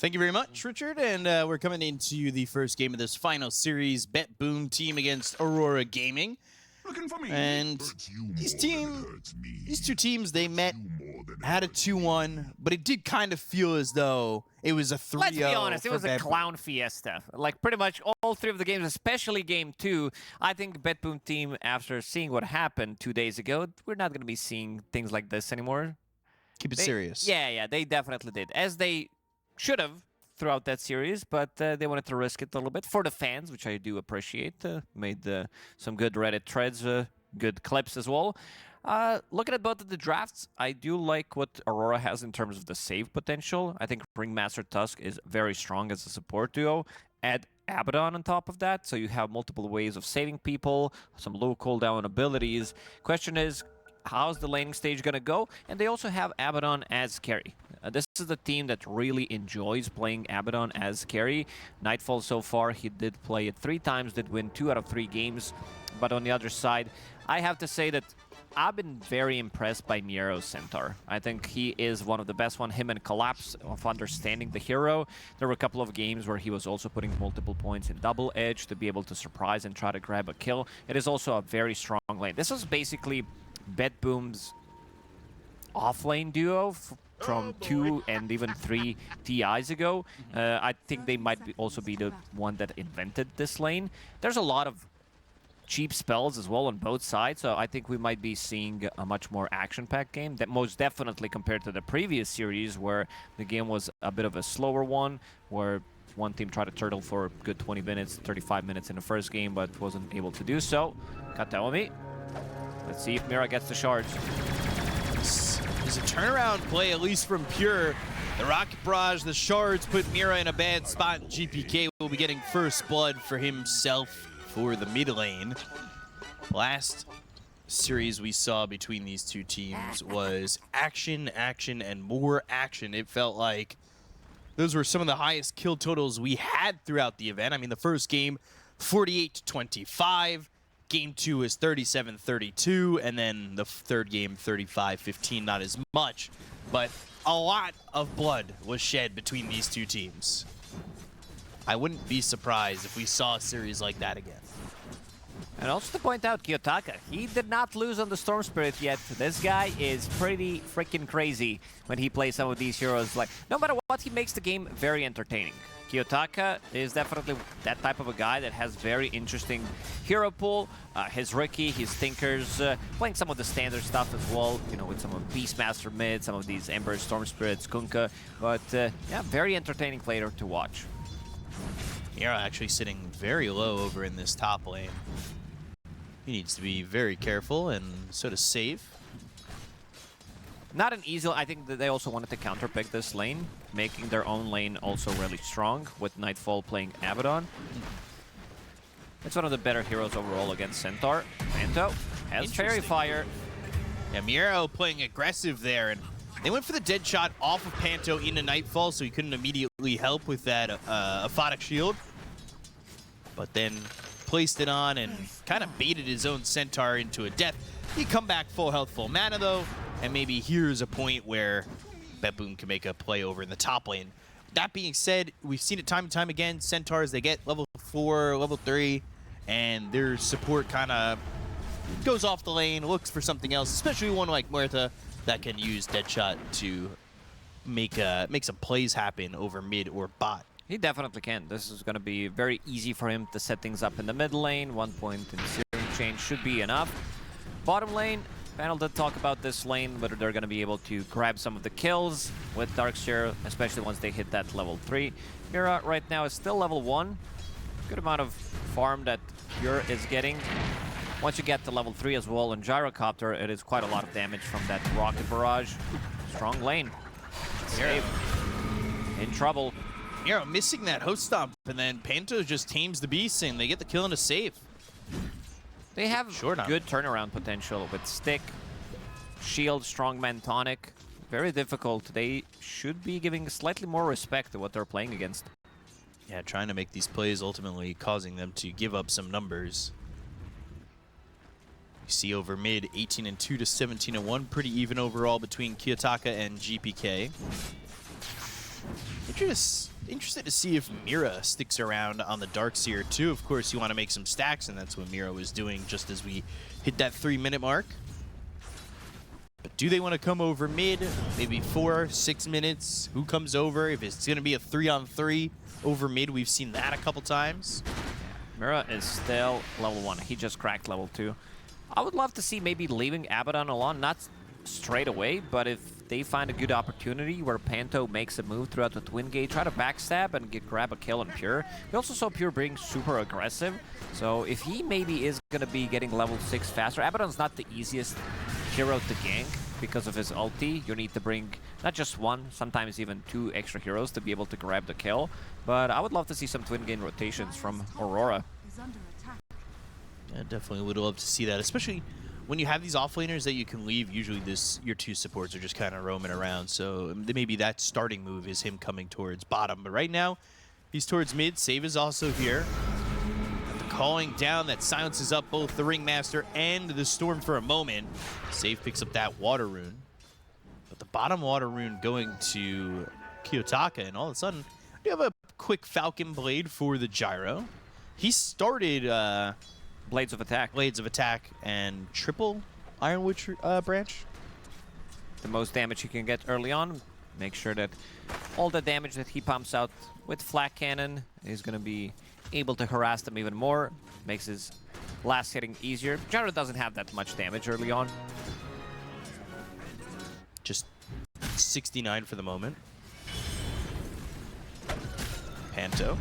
Thank you very much, Richard. And we're coming into the first game of this final series, BetBoom Team against Aurora Gaming. And these two teams, they met, had a 2-1, but it did kind of feel as though it was a 3-0. Let's be honest, it was a clown fiesta. Like pretty much all three of the games, especially game 2. I think BetBoom Team, after seeing what happened 2 days ago, we're not going to be seeing things like this anymore. Keep it serious. Yeah, they definitely did. As they should have throughout that series, but they wanted to risk it a little bit for the fans, which I do appreciate. Made some good Reddit threads, good clips as well. Looking at both of the drafts, I do like what Aurora has in terms of the save potential. I think Ringmaster Tusk is very strong as a support duo. Add Abaddon on top of that, so you have multiple ways of saving people, some low cooldown abilities. Question is, how's the laning stage going to go? And they also have Abaddon as carry. This is the team that really enjoys playing Abaddon as carry. Nightfall so far, he did play it 3 times, did win 2 out of 3 games. But on the other side, I have to say that I've been very impressed by Miero's Centaur. I think he is one of the best one, him and Collapse, of understanding the hero. There were a couple of games where he was also putting multiple points in double edge to be able to surprise and try to grab a kill. It is also a very strong lane. This is basically BetBoom's off-lane duo from 2 and even 3 TIs ago. I think they might also be the one that invented this lane. There's a lot of cheap spells as well on both sides, so I think we might be seeing a much more action-packed game, that most definitely compared to the previous series where the game was a bit of a slower one, where one team tried to turtle for a good 20 minutes, 35 minutes in the first game, but wasn't able to do so. Kataomi. Let's see if Mira gets the shards. There's a turnaround play, at least from Pure. The Rocket Barrage, the shards put Mira in a bad spot. GPK will be getting first blood for himself for the mid lane. Last series we saw between these two teams was action, and more action. It felt like those were some of the highest kill totals we had throughout the event. I mean, the first game, 48-25. Game 2 is 37-32, and then the third game, 35-15. Not as much, but a lot of blood was shed between these two teams. I wouldn't be surprised if we saw a series like that again. And also to point out, Kiyotaka, he did not lose on the Storm Spirit yet. This guy is pretty freaking crazy when he plays some of these heroes. Like, no matter what, he makes the game very entertaining. Kiyotaka is definitely that type of a guy that has very interesting hero pool. His Riki, his Tinkers, playing some of the standard stuff as well, you know, with some of Beastmaster mid, some of these Ember, Storm Spirits, Kunkka. But yeah, very entertaining player to watch. Mira actually sitting very low over in this top lane. He needs to be very careful and so to save. Not an easy. I think that they also wanted to counterpick this lane, making their own lane also really strong, with Nightfall playing Abaddon. It's one of the better heroes overall against Centaur. Manto has Fairy Fire. Yeah, Miro playing aggressive there, and they went for the dead shot off of Panto into Nightfall, so he couldn't immediately help with that Aphotic Shield. But then placed it on and kind of baited his own Centaur into a death. He come back full health, full mana though, and maybe here's a point where BetBoom can make a play over in the top lane. That being said, we've seen it time and time again. Centaurs, they get level 4, level 3, and their support kind of goes off the lane, looks for something else, especially one like Muerta that can use Deadshot to make some plays happen over mid or bot. He definitely can. This is going to be very easy for him to set things up in the mid lane. 1 point in Searing Chain should be enough. Bottom lane, panel did talk about this lane, whether they're going to be able to grab some of the kills with Darkseer, especially once they hit that level 3. Mira right now is still level 1. Good amount of farm that Pure is getting. Once you get to level 3 as well in Gyrocopter, it is quite a lot of damage from that Rocket Barrage. Strong lane. Save. In trouble. Miro missing that host stomp, and then Panto just tames the beast, and they get the kill and a save. They have good turnaround potential with Stick, Shield, Strongman, Tonic. Very difficult. They should be giving slightly more respect to what they're playing against. Yeah, trying to make these plays, ultimately causing them to give up some numbers. You see over mid, 18-2 to 17-1. Pretty even overall between Kiyotaka and GPK. Interested to see if Mira sticks around on the Darkseer too. Of course, you want to make some stacks, and that's what Mira was doing just as we hit that 3-minute mark. But do they want to come over mid? Maybe 4-6 minutes. Who comes over? If it's going to be a 3-on-3 over mid, we've seen that a couple times. Mira is still level 1. He just cracked level 2. I would love to see maybe leaving Abaddon alone, not straight away, but if they find a good opportunity where Panto makes a move throughout the Twin Gate, try to backstab and grab a kill on Pure. We also saw Pure being super aggressive, so if he maybe is going to be getting level 6 faster, Abaddon's not the easiest hero to gank because of his ulti. You need to bring not just one, sometimes even 2 extra heroes to be able to grab the kill, but I would love to see some Twin Gate rotations from Aurora. Yeah, definitely would love to see that, especially when you have these offlaners that you can leave. Usually your 2 supports are just kind of roaming around, so maybe that starting move is him coming towards bottom. But right now, he's towards mid. Save is also here. And the calling down that silences up both the Ringmaster and the Storm for a moment. Save picks up that water rune. But the bottom water rune going to Kiyotaka, and all of a sudden, you have a quick Falcon Blade for the Gyro. He started... Blades of Attack and triple Ironwood branch. The most damage he can get early on. Make sure that all the damage that he pumps out with Flak Cannon is going to be able to harass them even more. Makes his last hitting easier. Gyro doesn't have that much damage early on. Just 69 for the moment. Panto.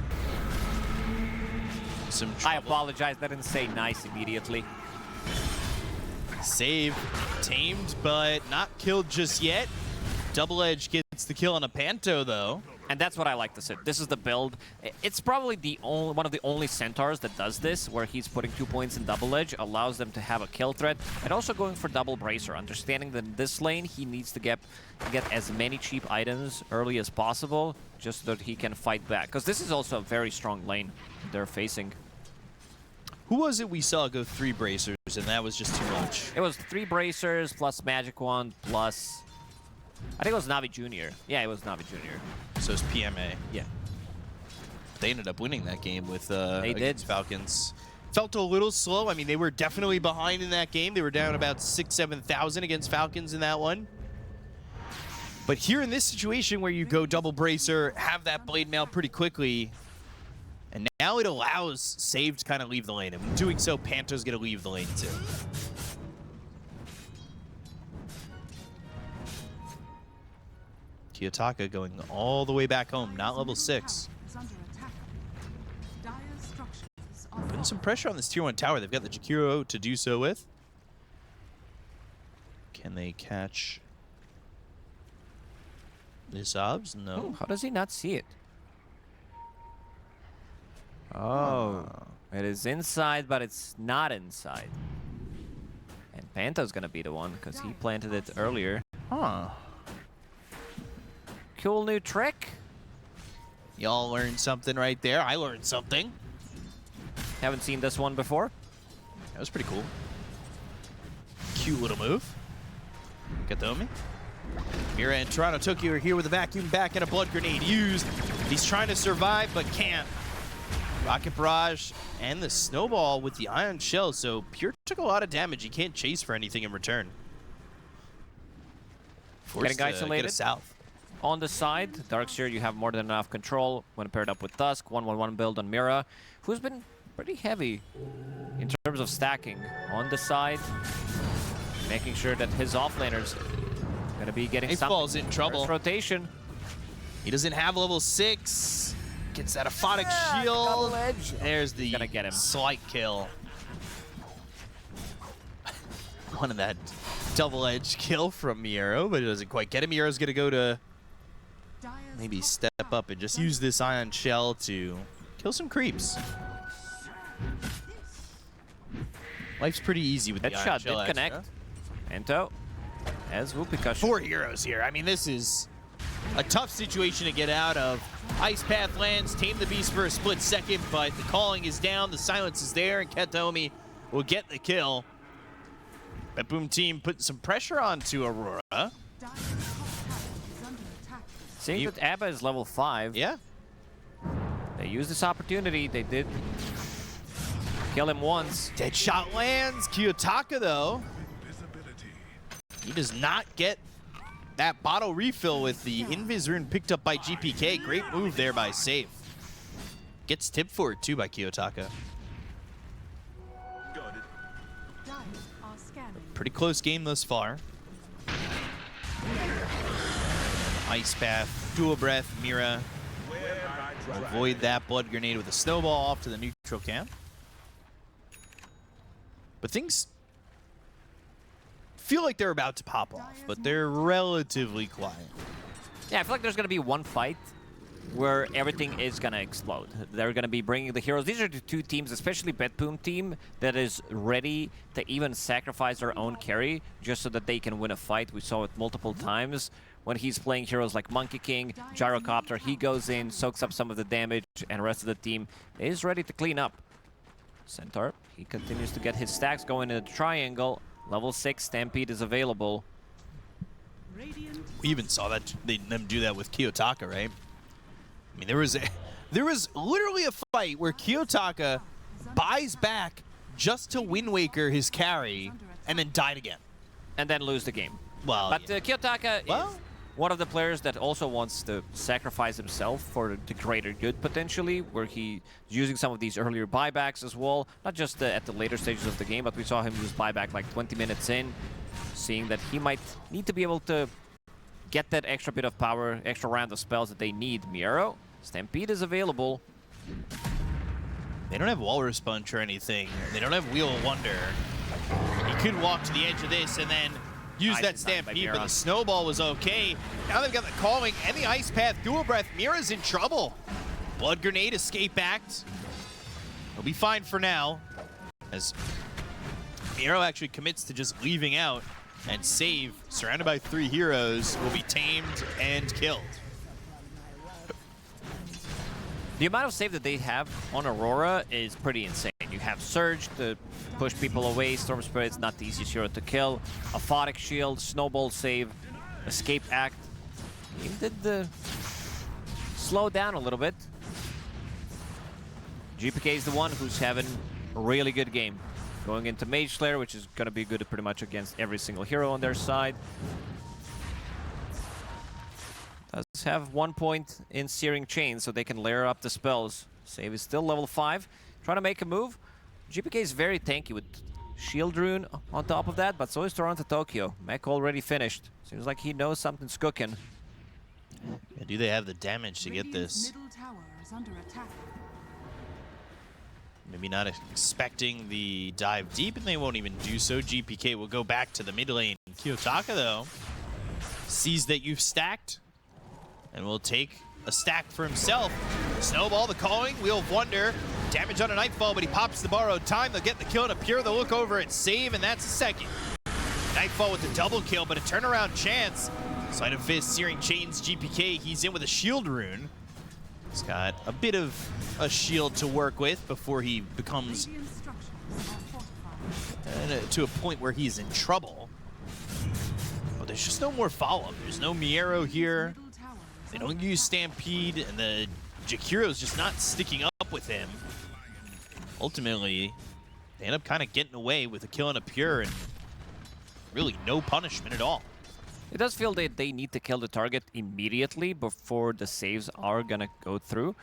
I apologize, I didn't say nice immediately. Save tamed, but not killed just yet. Double Edge gets the kill on a Panto, though. And that's what I like to say. This is the build. It's probably one of the only Centaurs that does this, where he's putting 2 points in Double Edge, allows them to have a kill threat, and also going for Double Bracer, understanding that in this lane he needs to get as many cheap items early as possible, just so that he can fight back. Because this is also a very strong lane they're facing. Who was it we saw go 3 bracers, and that was just too much? It was 3 bracers, plus Magic Wand, plus... I think it was NAVI Junior. Yeah, it was NAVI Junior. So it's PMA. Yeah. They ended up winning that game with they against did. Falcons. Felt a little slow. I mean, they were definitely behind in that game. They were down about 6,000-7,000 against Falcons in that one. But here in this situation where you go double bracer, have that blade mail pretty quickly, and now it allows Save to kind of leave the lane. And in doing so, Panto's going to leave the lane too. Kiyotaka going all the way back home, not level 6. Putting some pressure on this tier 1 tower. They've got the Jakiro to do so with. Can they catch this Obs? No. Oh, how does he not see it? Oh, it is inside, but it's not inside. And Panto's gonna be the one, because he planted it earlier. Huh. Cool new trick. Y'all learned something right there. I learned something. Haven't seen this one before. That was pretty cool. Cute little move. Katomi. Mira and Toronto Tokyo are here with a vacuum back and a blood grenade used. He's trying to survive, but can't. Rocket Barrage and the Snowball with the Ion Shell, so Pure took a lot of damage. He can't chase for anything in return. Forced Getting to isolated. get a south. On the side, Darkseer, you have more than enough control when paired up with Dusk. 1-1-1 build on Mira, who's been pretty heavy in terms of stacking on the side, making sure that his offlaner's gonna be getting some. Falls in trouble. First rotation. He doesn't have level 6. Gets that Aphotic Shield. Double edge. There's the Gonna get him. slight kill. One of that double edge kill from Miero, but it doesn't quite get him. Miero's gonna go to maybe step up and just use this Ion Shell to kill some creeps. Life's pretty easy with the Ion Headshot Shell did connect. extra. Panto as Whoopee 4 heroes here. I mean, this is a tough situation to get out of. Ice Path lands, tame the beast for a split second, but the calling is down, the silence is there, and Katomi will get the kill. BetBoom Team putting some pressure onto Aurora. Seeing that Abba is level 5. Yeah. They used this opportunity. They did kill him once. Dead shot lands. Kiyotaka, though, he does not get that bottle refill with the Invis rune picked up by GPK. Great move there by Save. Gets tipped for it, too, by Kiyotaka. Pretty close game thus far. Ice Path, Dual Breath, Mira. Avoid that blood grenade with a snowball off to the neutral camp. But things feel like they're about to pop off, but they're relatively quiet. Yeah, I feel like there's going to be one fight where everything is going to explode. They're going to be bringing the heroes. These are the two teams, especially BetBoom Team, that is ready to even sacrifice their own carry just so that they can win a fight. We saw it multiple times when he's playing heroes like Monkey King, Gyrocopter. He goes in, soaks up some of the damage, and the rest of the team is ready to clean up. Centaur, he continues to get his stacks going in the triangle. Level 6 Stampede is available. We even saw that them do that with Kiyotaka, right? I mean, there was literally a fight where Kiyotaka buys back just to Wind Waker his carry and then died again. And then lose the game. Well, but Kiyotaka is one of the players that also wants to sacrifice himself for the greater good, potentially, where he's using some of these earlier buybacks as well. Not just at the later stages of the game, but we saw him use buyback like 20 minutes in, seeing that he might need to be able to get that extra bit of power, extra round of spells that they need. Miero, Stampede is available. They don't have Walrus Punch or anything. They don't have Wheel of Wonder. He could walk to the edge of this and then use that Stampede, but the snowball was okay. Now they've got the calling and the Ice Path Dual Breath. Mira's in trouble. Blood Grenade, Escape Act. He'll be fine for now, as Miro actually commits to just leaving out, and Save, surrounded by 3 heroes, will be tamed and killed. The amount of save that they have on Aurora is pretty insane. You have Surge to push people away, Storm Spirit's not the easiest hero to kill, Aphotic Shield, Snowball save, Escape Act. He did slow down a little bit. GPK is the one who's having a really good game. Going into Mage Slayer, which is going to be good pretty much against every single hero on their side. Does have 1 point in Searing Chain, so they can layer up the spells. Save is still level 5. Trying to make a move. GPK is very tanky with Shield Rune on top of that, but so is Toronto Tokyo. Mech already finished. Seems like he knows something's cooking. Yeah, do they have the damage to get this? Maybe not expecting the dive deep, and they won't even do so. GPK will go back to the mid lane. Kiyotaka, though, sees that you've stacked and will take a stack for himself. Snowball, the calling, Wheel of Wonder, damage on a Nightfall, but he pops the borrowed time. They'll get the kill and a pure. They'll look over at Save, and that's a second. Nightfall with the double kill, but a turnaround chance. Sleight of Fist, Searing Chains, GPK, he's in with a Shield Rune. He's got a bit of a shield to work with before he becomes to a point where he's in trouble. Oh, there's just no more follow-up. There's no Miero here. They don't use Stampede, and the Jakiro's just not sticking up with him. Ultimately, they end up kind of getting away with a kill and a pure, and really no punishment at all. It does feel that they need to kill the target immediately before the saves are gonna go through.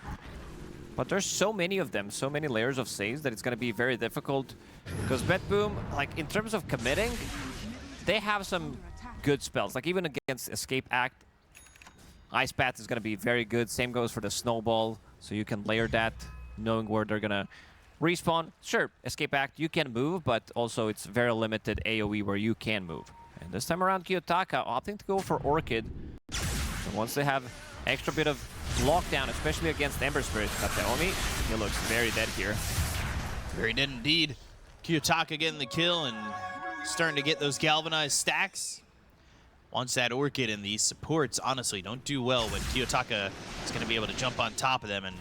But there's so many of them, so many layers of saves that it's gonna be very difficult. Because BetBoom, like in terms of committing, they have some good spells. Like even against Escape Act, Ice Path is gonna be very good. Same goes for the Snowball, so you can layer that, knowing where they're gonna respawn. Sure, Escape Act, you can move, but also it's very limited AoE where you can move. And this time around, Kiyotaka opting to go for Orchid. So once they have extra bit of lockdown, especially against Ember Spirit, Kateomi, he looks very dead here. Very dead indeed. Kiyotaka getting the kill and starting to get those galvanized stacks. Once that Orchid and these supports honestly don't do well when Kiyotaka is going to be able to jump on top of them, and,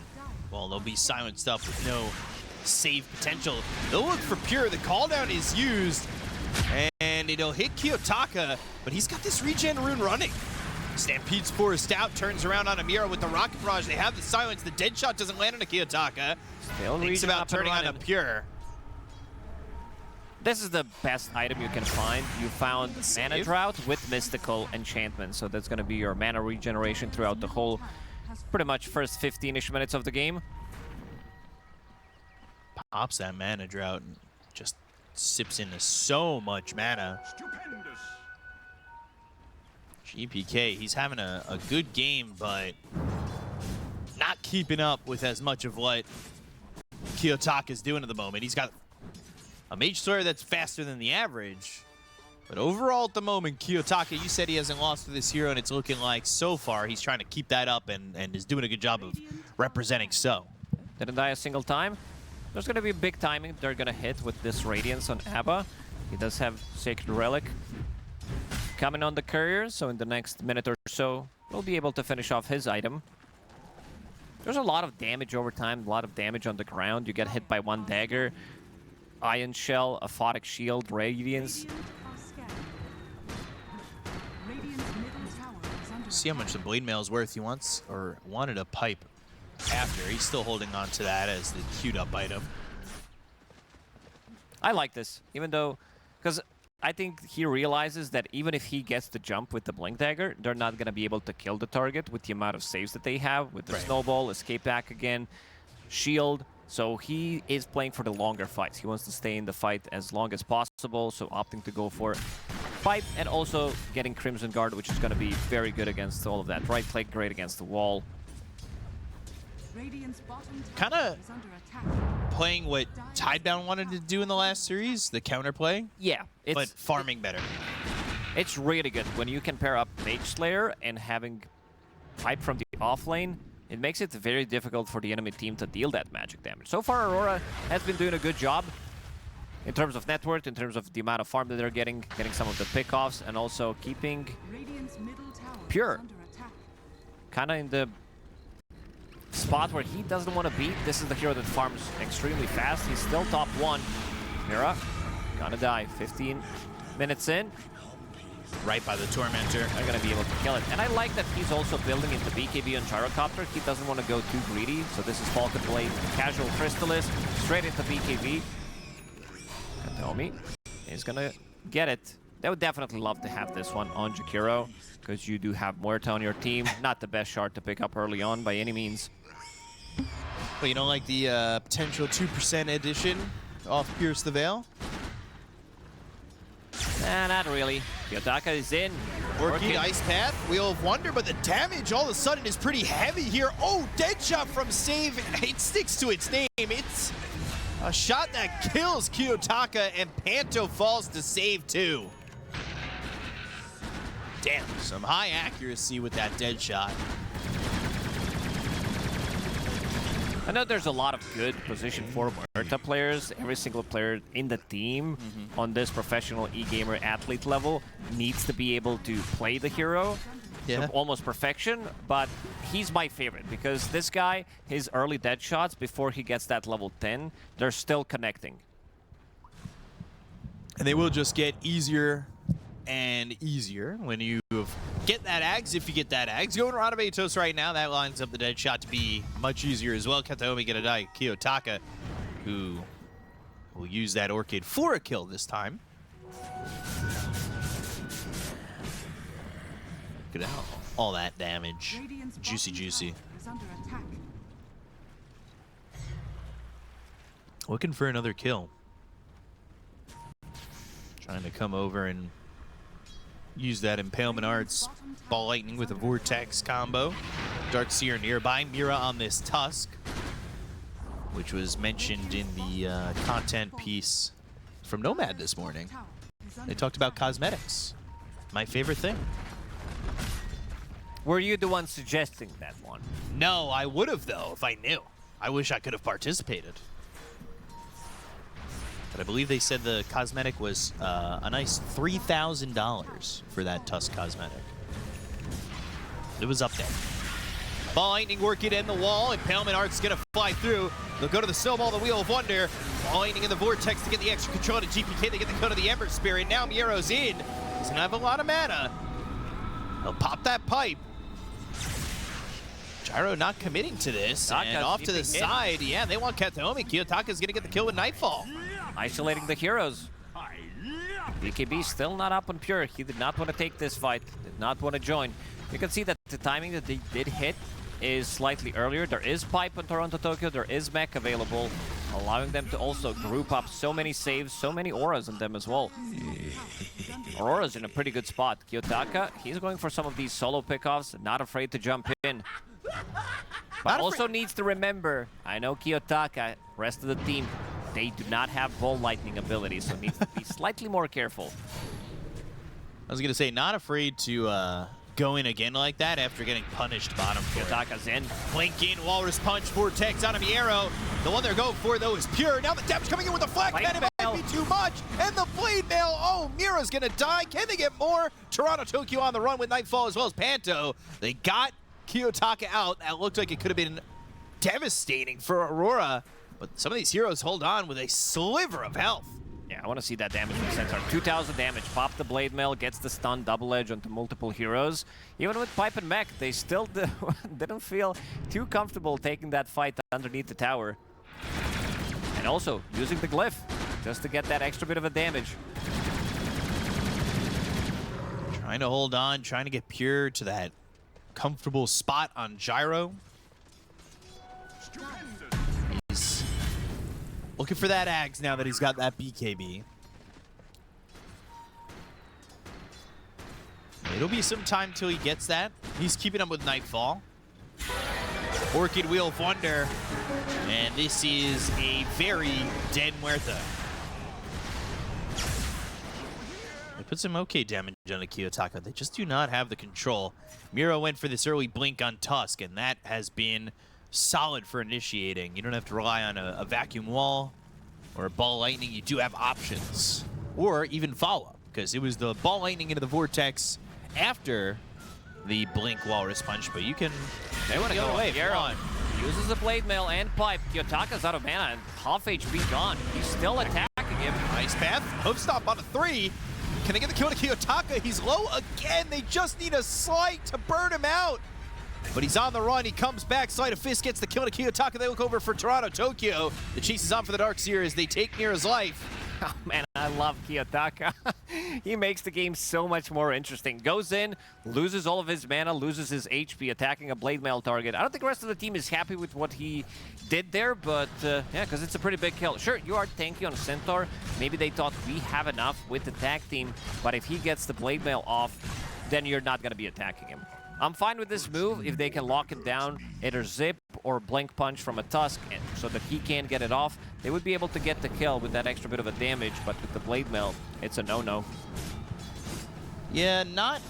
well, they'll be silenced up with no save potential. They'll look for Pure. The call down is used, and it'll hit Kiyotaka, but he's got this regen rune running. Stampede's forced out, turns around on Amira with the rocket barrage. They have the silence. The dead shot doesn't land on a Kiyotaka. Thinks about turning on a Pure. This is the best item you can find. You found Mana Drought with Mystical Enchantment, so that's going to be your mana regeneration throughout the whole, pretty much first 15-ish minutes of the game. Pops that Mana Drought and just sips into so much mana. GPK, he's having a good game, but not keeping up with as much of what Kiyotaka is doing at the moment. He's got a Mage Slayer that's faster than the average. But overall at the moment, Kiyotaka, you said he hasn't lost to this hero, and it's looking like so far he's trying to keep that up and is doing a good job of representing so. Didn't die a single time. There's going to be big timing they're going to hit with this Radiance on Abba. He does have Sacred Relic coming on the courier, so in the next minute or so, we'll be able to finish off his item. There's a lot of damage over time, a lot of damage on the ground. You get hit by one dagger, Ion Shell, Aphotic Shield, Radiance. See how much the Blade Mail is worth. He wanted a pipe after. He's still holding on to that as the queued up item. I like this, even though, because I think he realizes that even if he gets the jump with the Blink Dagger, they're not going to be able to kill the target with the amount of saves that they have, with the Snowball, Escape back again, Shield. So he is playing for the longer fights. He wants to stay in the fight as long as possible, so opting to go for Pipe and also getting Crimson Guard, which is going to be very good against all of that. Right click, great against the wall. Kind of playing what Tidebound wanted to do in the last series, the counterplay. Yeah. But farming better. It's really good when you can pair up Mage Slayer and having Pipe from the offlane. It makes it very difficult for the enemy team to deal that magic damage. So far, Aurora has been doing a good job in terms of net worth, in terms of the amount of farm that they're getting some of the pickoffs, and also keeping Pure kind of in the spot where he doesn't want to be. This is the hero that farms extremely fast. He's still top 1. Mira gonna die. 15 minutes in. Right by the Tormentor. They're gonna be able to kill it. And I like that he's also building into BKB on Gyrocopter. He doesn't want to go too greedy. So this is Falcon Blade, casual Crystallis, straight into BKB. Katomi is gonna get it. They would definitely love to have this one on Jakiro, because you do have Muerta on your team. Not the best shard to pick up early on by any means. But you don't like the potential 2% addition off Pierce the Veil? Nah, not really. Kiyotaka is in. Orchid, Ice Path, Wheel of Wonder, but the damage all of a sudden is pretty heavy here. Oh, dead shot from Save. It sticks to its name. It's a shot that kills Kiyotaka, and Panto falls to save too. Damn, some high accuracy with that dead shot. I know there's a lot of good position for Muerta players. Every single player in the team on this professional e-gamer athlete level needs to be able to play the hero to almost perfection, but he's my favorite because this guy, his early dead shots before he gets that level 10, they're still connecting. And they will just get easier and easier when you get that Ags, if you get that Ags. Going Radabatos right now, that lines up the dead shot to be much easier as well. Kataomi gonna die. Kiyotaka, who will use that Orchid for a kill this time. Look at all that damage. Juicy, juicy. Looking for another kill. Trying to come over and use that Impalement Arts, Ball Lightning with a Vortex combo. Darkseer nearby. Mira on this Tusk, which was mentioned in the content piece from Nomad this morning. They talked about cosmetics. My favorite thing. Were you the one suggesting that one? No, I would have, though, if I knew. I wish I could have participated. But I believe they said the cosmetic was a nice $3,000 for that Tusk cosmetic. It was up there. Ball Lightning working in the wall. Impalement Art's going to fly through. They'll go to the Snowball, the Wheel of Wonder. Ball Lightning in the Vortex to get the extra control to GPK. They get the code of the Ember Spirit. Now Miero's in. He's going to have a lot of mana. They'll pop that pipe. Gyro not committing to this, and off to the side. Yeah, they want Kataomi. Kiyotaka's gonna get the kill with Nightfall. Isolating the heroes. BKB still not up on Pure. He did not want to take this fight, did not want to join. You can see that the timing that they did hit is slightly earlier. There is pipe on Toronto Tokyo, there is mech available, allowing them to also group up so many saves, so many auras on them as well. Aurora's in a pretty good spot. Kiyotaka, he's going for some of these solo pickoffs, not afraid to jump in. But also needs to remember, I know Kiyotaka, rest of the team, they do not have ball lightning ability, so needs to be slightly more careful. I was gonna say, not afraid to go in again like that after getting punished bottom for it. Kiyotaka's in. Blinking, Walrus Punch, Vortex out of the arrow. The one they're going for, though, is Pure. Now the damage coming in with the Flak Cannon. It might be too much. And the Blade Mail. Oh, Mira's going to die. Can they get more? Toronto Tokyo on the run with Nightfall as well as Panto. They got Kiyotaka out. That looked like it could have been devastating for Aurora. But some of these heroes hold on with a sliver of health. Yeah, I want to see that damage from Centaur. 2,000 damage. Pop the Blade Mail, gets the stun, double edge onto multiple heroes. Even with Pipe and Mech, they still didn't feel too comfortable taking that fight underneath the tower. And also, using the Glyph, just to get that extra bit of a damage. Trying to hold on, trying to get Pure to that comfortable spot on Gyro. He's looking for that Ags now that he's got that BKB. It'll be some time till he gets that. He's keeping up with Nightfall. Orchid Wheel of Wonder. And this is a very dead Muerta. They put some okay damage on the Kiyotaka. They just do not have the control. Miro went for this early blink on Tusk, and that has been solid for initiating. You don't have to rely on a vacuum wall or a ball lightning. You do have options, or even follow-up, because it was the ball lightning into the vortex after the blink Walrus Punch, but you can... They want to go away. Uses the Blade Mail and Pipe. Kiyotaka's out of mana and half HP gone. He's still attacking him. Nice path. Hoof stop on a 3. Can they get the kill to Kiyotaka? He's low again. They just need a slight to burn him out. But he's on the run. He comes back. Sleight of Fist gets the kill to Kiyotaka. They look over for Toronto Tokyo. The chase is on for the Darkseer as they take Mira's life. Oh, man, I love Kiyotaka. He makes the game so much more interesting. Goes in, loses all of his mana, loses his HP, attacking a Blade Mail target. I don't think the rest of the team is happy with what he did there, but yeah, because it's a pretty big kill. Sure, you are tanky on Centaur. Maybe they thought we have enough with the tag team, but if he gets the Blade Mail off, then you're not going to be attacking him. I'm fine with this move if they can lock it down, either Zip or Blink Punch from a Tusk, so that he can't get it off. They would be able to get the kill with that extra bit of a damage, but with the Blade Mail, it's a no-no. Yeah, not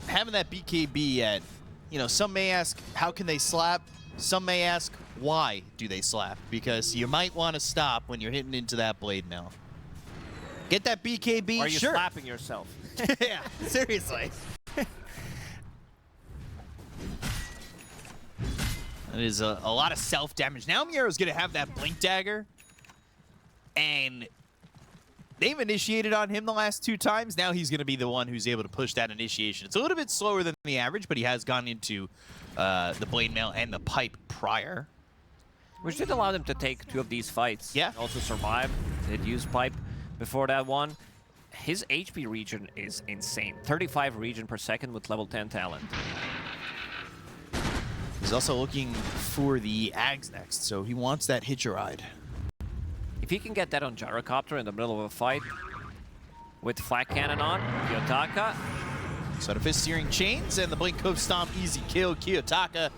having that BKB yet. You know, some may ask, how can they slap? Some may ask, why do they slap? Because you might want to stop when you're hitting into that Blade Mail. Get that BKB, Or are you sure. slapping yourself? Yeah, seriously. That is a lot of self-damage. Now Miro's going to have that Blink Dagger. And they've initiated on him the last 2 times. Now he's going to be the one who's able to push that initiation. It's a little bit slower than the average, but he has gone into the Blade Mail and the Pipe prior. Which did allow them to take 2 of these fights. Yeah. Also survive. They'd use Pipe before that one. His HP regen is insane. 35 regen per second with level 10 talent. He's also looking for the Ags next, so he wants that Hitch a Ride. If he can get that on Gyrocopter in the middle of a fight with Flak Cannon on, Kiyotaka. Sleight of Fist Searing Chains and the Blink Hoof Stomp, easy kill. Kiyotaka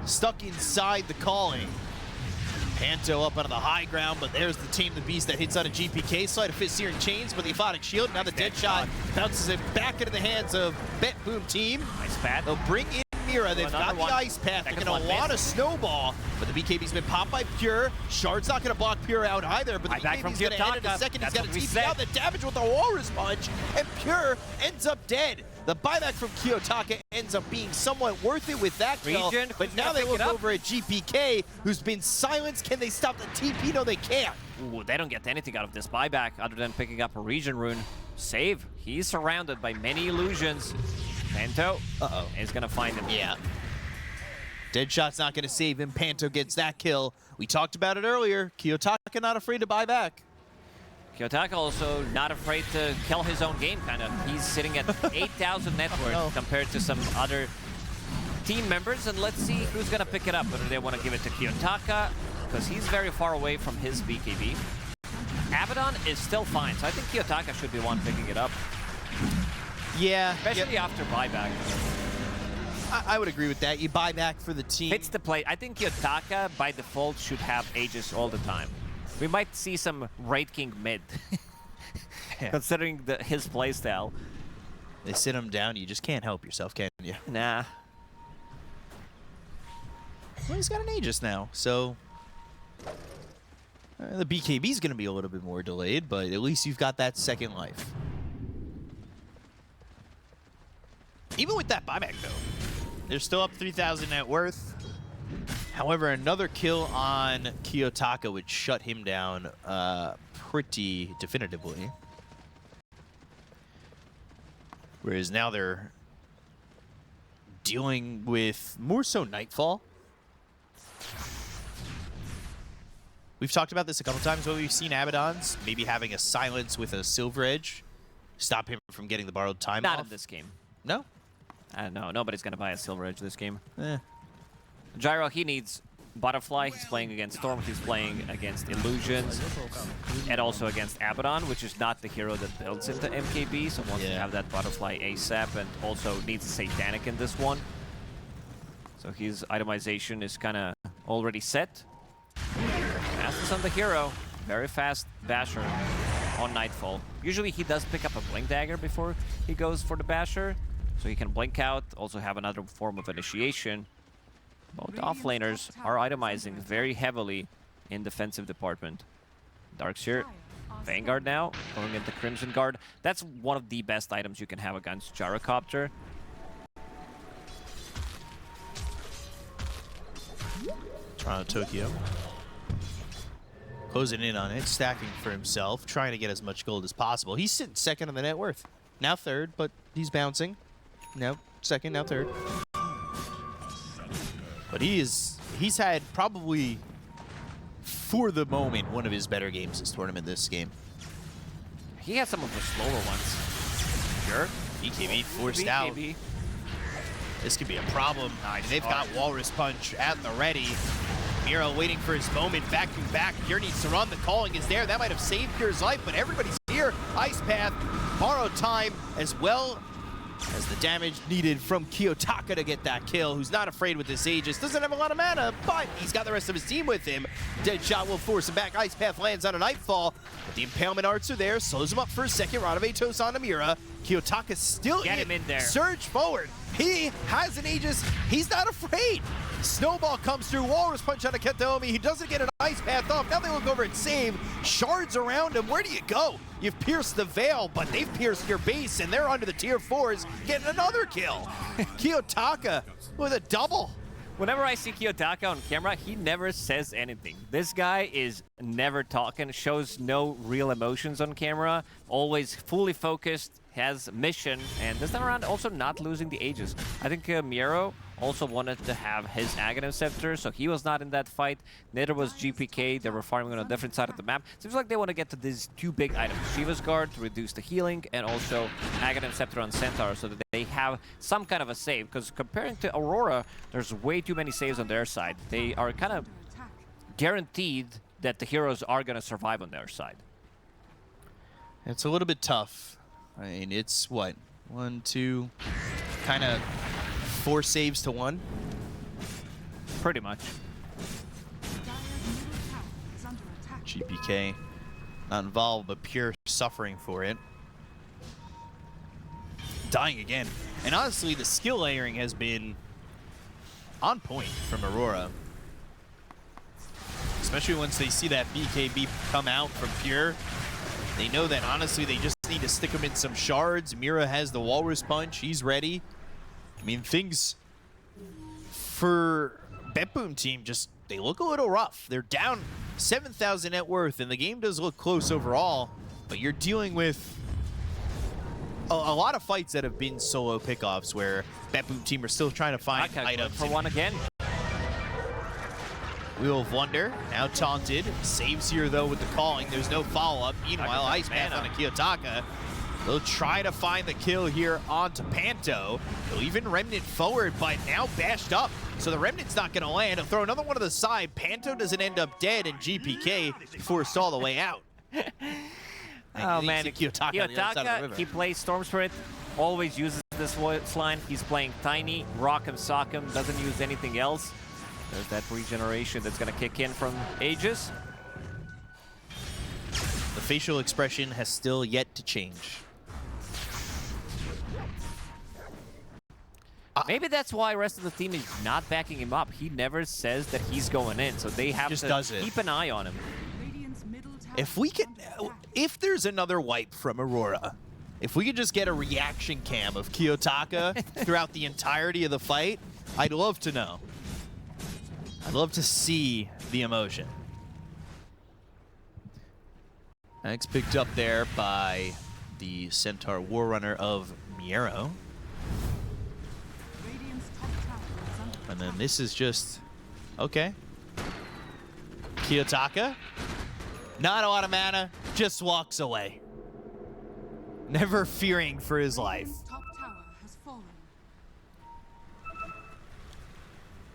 stuck inside the calling. Panto up onto the high ground, but there's the Tame the Beast that hits on a GPK. Sleight of Fist Searing Chains, but the Aphotic Shield. Now the dead shot bounces it back into the hands of BetBoom Team. Nice pad. They'll bring in Mira. They've got the Ice Path. They're going to want to snowball, but the BKB's been popped by Pure. Shard's not going to block Pure out either, but the BKB's going to end in a second. He's got to TP out the damage with the Walrus Punch, and Pure ends up dead. The buyback from Kiyotaka ends up being somewhat worth it with that kill, but now they look over at GPK, who's been silenced. Can they stop the TP? No, they can't. Ooh, they don't get anything out of this buyback other than picking up a Regen Rune. Save. He's surrounded by many illusions. Panto Uh-oh. is going to find him. Yeah. Deadshot's not going to save him. Panto gets that kill. We talked about it earlier. Kiyotaka not afraid to buy back. Kiyotaka also not afraid to kill his own game, kind of. He's sitting at 8,000 net worth compared to some other team members. And let's see who's going to pick it up, whether they want to give it to Kiyotaka, because he's very far away from his BKB. Abaddon is still fine, so I think Kiyotaka should be one picking it up. Yeah. Especially after buyback. I would agree with that. You buy back for the team. Fits the play. I think Kiyotaka, by default, should have Aegis all the time. We might see some Raid King mid, considering his playstyle. They sit him down. You just can't help yourself, can you? Nah. Well, he's got an Aegis now, so the BKB is going to be a little bit more delayed, but at least you've got that second life. Even with that buyback, though, they're still up 3,000 net worth. However, another kill on Kiyotaka would shut him down pretty definitively. Whereas now they're dealing with more so Nightfall. We've talked about this a couple times where we've seen Abaddons maybe having a silence with a Silver Edge stop him from getting the borrowed time Not off. in this game. No? I don't know. Nobody's going to buy a Silver Edge this game. Eh. Gyro, he needs Butterfly. He's playing against Storm. He's playing against Illusions. And also against Abaddon, which is not the hero that builds into MKB. So wants to have that Butterfly ASAP, and also needs a Satanic in this one. So his itemization is kind of already set. Fastest on the hero. Very fast Basher on Nightfall. Usually he does pick up a Blink Dagger before he goes for the Basher. So he can blink out, also have another form of initiation. Both offlaners are itemizing very heavily in defensive department. Darkseer, Vanguard now, going into Crimson Guard. That's one of the best items you can have against Gyrocopter. Toronto Tokyo. Closing in on it, stacking for himself, trying to get as much gold as possible. He's sitting second on the net worth. Now third, but he's bouncing. Now second, now third. But he's had probably, for the moment, one of his better games this tournament this game. He has some of the slower ones. Sure. BKB forced out. This could be a problem. They've got Walrus Punch at the ready. Miro waiting for his moment, backing back. Pure needs to run. The calling is there. That might have saved Pure's life, but everybody's here. Ice Path, borrowed time, as well as the damage needed from Kiyotaka to get that kill, who's not afraid with this Aegis. Doesn't have a lot of mana, but he's got the rest of his team with him. Deadshot will force him back. Ice Path lands on a Nightfall, but the Impalement Arts are there. Slows him up for a second. Ranavetos on Amira. Kiyotaka still Get him in there. Surge forward. He has an Aegis. He's not afraid. Snowball comes through. Walrus Punch on a Kataomi. He doesn't get an Ice Path off. Now they look over and save. Shards around him. Where do you go? You've pierced the veil, but they've pierced your base, and they're under the tier 4s, getting another kill. Kiyotaka with a double. Whenever I see Kiyotaka on camera, he never says anything. This guy is never talking, shows no real emotions on camera, always fully focused, has mission, and this time around also not losing the Aegis. I think Miro also wanted to have his Aghanim Scepter, so he was not in that fight. Neither was GPK. They were farming on a different side of the map. Seems like they want to get to these two big items. Shiva's Guard to reduce the healing, and also Aghanim Scepter on Centaur, so that they have some kind of a save. Because comparing to Aurora, there's way too many saves on their side. They are kind of guaranteed that the heroes are going to survive on their side. It's a little bit tough. I mean, it's what? 1, 2, kind of 4 saves to 1? Pretty much. GPK not involved, but Pure suffering for it. Dying again. And honestly, the skill layering has been on point from Aurora. Especially once they see that BKB come out from Pure. They know that, honestly, they just need to stick him in some shards. Mira has the Walrus Punch. He's ready. I mean, things for BetBoom Team just, they look a little rough. They're down 7,000 net worth, and the game does look close overall, but you're dealing with a lot of fights that have been solo pickoffs where BetBoom Team are still trying to find items. For one again. Wheel of Wonder, now taunted. Saves here, though, with the calling. There's no follow-up. Meanwhile, Ice Path on a Kiyotaka. They'll try to find the kill here onto Panto. They'll even Remnant forward, but now bashed up. So the Remnant's not going to land. He'll throw another one to the side. Panto doesn't end up dead, and GPK forced all the way out. Oh, man. Kiyotaka, he plays Storm Spirit, always uses this line. He's playing Tiny, Rock him, Sock him, doesn't use anything else. There's that regeneration that's going to kick in from Aegis. The facial expression has still yet to change. Maybe that's why the rest of the team is not backing him up. He never says that he's going in, so they have to keep an eye on him. If there's another wipe from Aurora, if we could just get a reaction cam of Kiyotaka throughout the entirety of the fight, I'd love to know. I'd love to see the emotion. Next picked up there by the Centaur Warrunner of Miero. And then this is just, okay. Kiyotaka, not a lot of mana, just walks away. Never fearing for his life.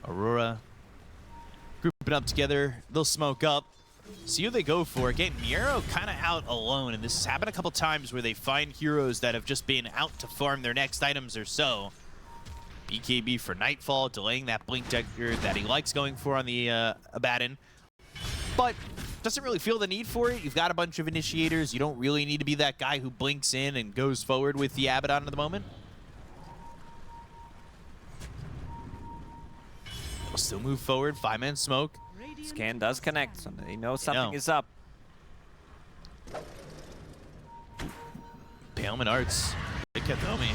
Aurora grouping up together, they'll smoke up. See who they go for. Again, Miero kind of out alone, and this has happened a couple times where they find heroes that have just been out to farm their next items or so. BKB for Nightfall, delaying that Blink Dagger that he likes going for on the Abaddon, but doesn't really feel the need for it. You've got a bunch of initiators. You don't really need to be that guy who blinks in and goes forward with the Abaddon at the moment. They'll still move forward. 5-man smoke. Scan does connect, so they know something is up. Paleman Arts, they kept Omi.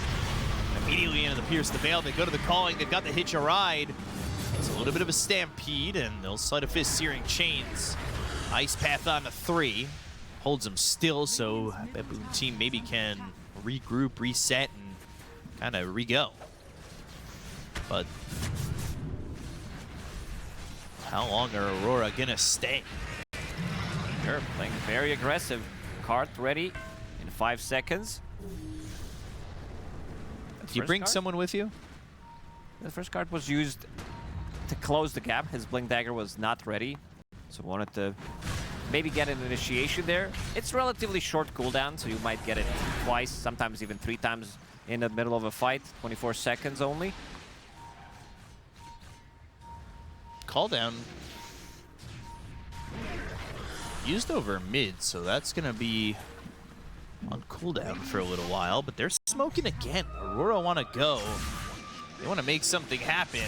Immediately into the Pierce the Veil, they go to the calling, they've got the Hitch a Ride. It's a little bit of a stampede, and they'll Sleight of Fist Searing Chains. Ice Path on the 3, holds them still, so BetBoom Team maybe can regroup, reset, and kind of re-go. But how long are Aurora gonna stay? Sure, playing very aggressive. Cart ready in 5 seconds. Do you bring someone with you? The first card was used to close the gap. His Blink Dagger was not ready, so wanted to maybe get an initiation there. It's relatively short cooldown, so you might get it twice, sometimes even 3 times in the middle of a fight. 24 seconds only. Call down used over mid, so that's gonna be on cooldown for a little while, but they're smoking again. Aurora want to go. They want to make something happen.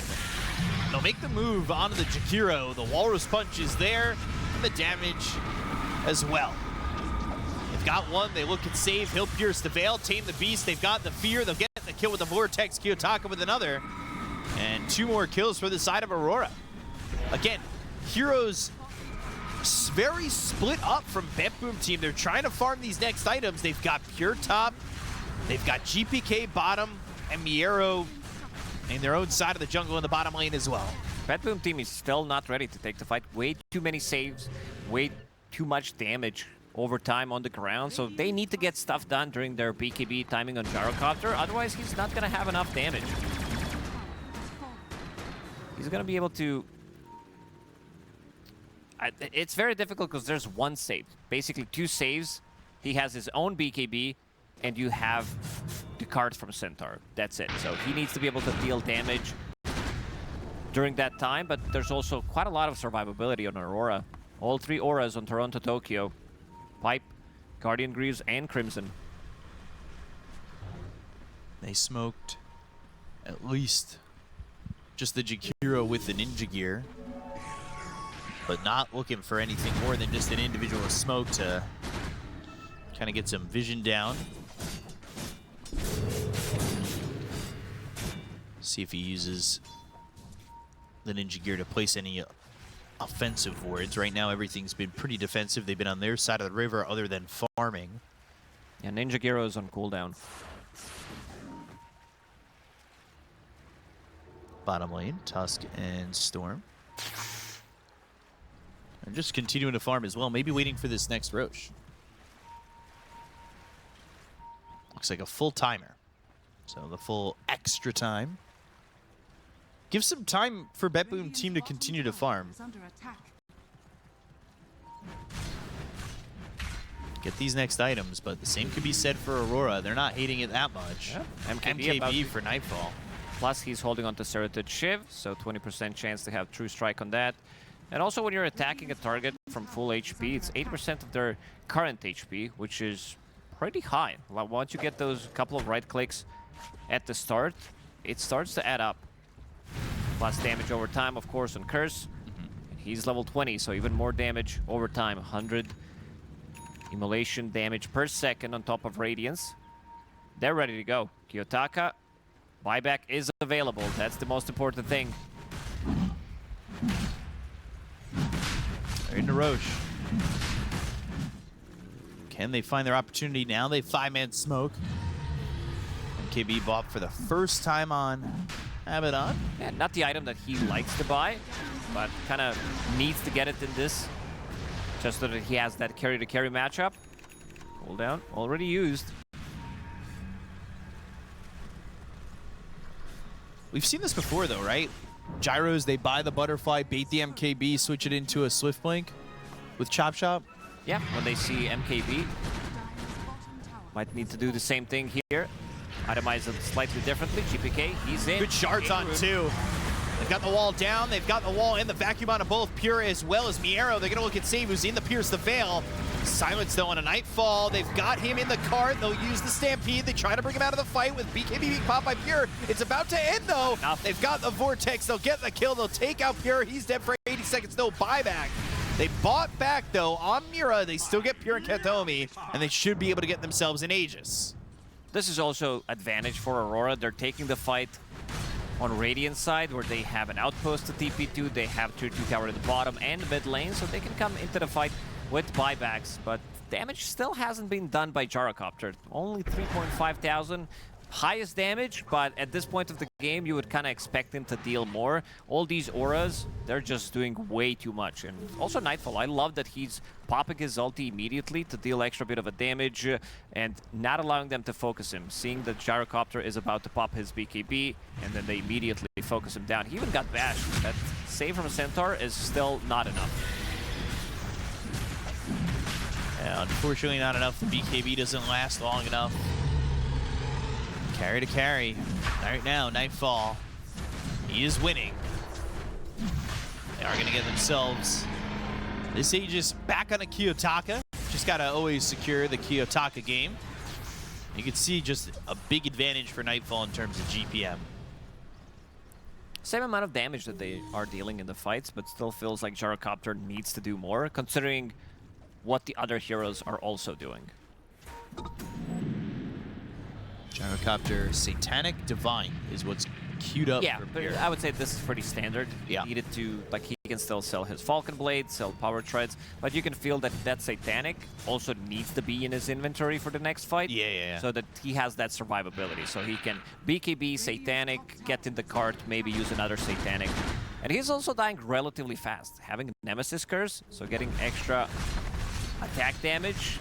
They'll make the move onto the Jakiro. The Walrus Punch is there, and the damage as well. They've got one. They look at save. He'll pierce the Veil, tame the Beast. They've got the Fear. They'll get the kill with the Vortex. Kiyotaka with another. And 2 more kills for the side of Aurora. Again, heroes very split up from BetBoom Team. They're trying to farm these next items. They've got Pure top, they've got GPK bottom, and Miero in their own side of the jungle in the bottom lane as well. BetBoom Team is still not ready to take the fight. Way too many saves, way too much damage over time on the ground, so they need to get stuff done during their BKB timing on Gyrocopter, otherwise he's not going to have enough damage. He's going to be able to... It's very difficult because there's 1 save. Basically 2 saves. He has his own BKB, and you have the cards from Centaur. That's it. So he needs to be able to deal damage during that time, but there's also quite a lot of survivability on Aurora. All 3 auras on Toronto, Tokyo. Pipe, Guardian Greaves, and Crimson. They smoked at least just the Jakiro with the Ninja Gear, but not looking for anything more than just an individual smoke to kind of get some vision down. See if he uses the Ninja Gear to place any offensive wards. Right now, everything's been pretty defensive. They've been on their side of the river other than farming. Yeah, Ninja Gear is on cooldown. bottom lane, Tusk and Storm. And just continuing to farm as well, maybe waiting for this next Roche. Looks like a full timer. So the full extra time. Give some time for BetBoom Team to continue to farm. Get these next items, but the same could be said for Aurora. They're not hating it that much. Yeah. MKB for Nightfall. Plus, he's holding on to Serrated Shiv, so 20% chance to have True Strike on that. And also, when you're attacking a target from full HP, it's 8% of their current HP, which is pretty high. Once you get those couple of right clicks at the start, it starts to add up. Plus damage over time, of course, on Curse. He's level 20, so even more damage over time. 100 immolation damage per second on top of Radiance. They're ready to go. Kiyotaka, buyback is available. That's the most important thing. They're into Roche. Can they find their opportunity now? They 5-man smoke. MKB bought for the first time on Abaddon. Yeah, not the item that he likes to buy, but kind of needs to get it in this, just so that he has that carry-to-carry matchup. Cooldown already used. We've seen this before, though, right? Gyros, they buy the butterfly, bait the MKB, switch it into a Swift Blink with Chop Chop. Yeah, when they see MKB, might need to do the same thing here. Itemize it slightly differently. GPK, he's in. Good shards on two. They've got the wall down. They've got the wall and the vacuum on both. Pure as well as Miero. They're going to look at Save, who's in the Pierce the Veil. Silence, though, on a Nightfall. They've got him in the cart. They'll use the Stampede. They try to bring him out of the fight with BKB being popped by Pure. It's about to end, though. They've got the Vortex. They'll get the kill. They'll take out Pure. He's dead for 80 seconds. No buyback. They bought back, though, on Mira. They still get Pure and Katomi, and they should be able to get themselves an Aegis. This is also advantage for Aurora. They're taking the fight on Radiant's side, where they have an outpost to TP2, they have tier 2 tower at the bottom and mid lane, so they can come into the fight with buybacks, but damage still hasn't been done by Gyrocopter. Only 3,500. Highest damage, but at this point of the game, you would kind of expect him to deal more. All these auras, they're just doing way too much. And also Nightfall, I love that he's popping his ulti immediately to deal extra bit of a damage and not allowing them to focus him. Seeing that Gyrocopter is about to pop his BKB, and then they immediately focus him down. He even got bashed. That save from a Centaur is still not enough. Yeah, unfortunately not enough. The BKB doesn't last long enough. Carry to carry. Right now, Nightfall. He is winning. They are going to get themselves this Aegis back on a Kiyotaka. Just got to always secure the Kiyotaka game. You can see just a big advantage for Nightfall in terms of GPM. Same amount of damage that they are dealing in the fights, but still feels like Gyrocopter needs to do more, considering what the other heroes are also doing. Gyrocopter Satanic Divine is what's queued up. Yeah, but I would say this is pretty standard. Yeah. Needed to, like, he can still sell his Falcon Blade, sell Power Treads, but you can feel that that Satanic also needs to be in his inventory for the next fight. Yeah. So that he has that survivability. So he can BKB, Satanic, get in the cart, maybe use another Satanic. And he's also dying relatively fast, having Nemesis Curse, so getting extra attack damage,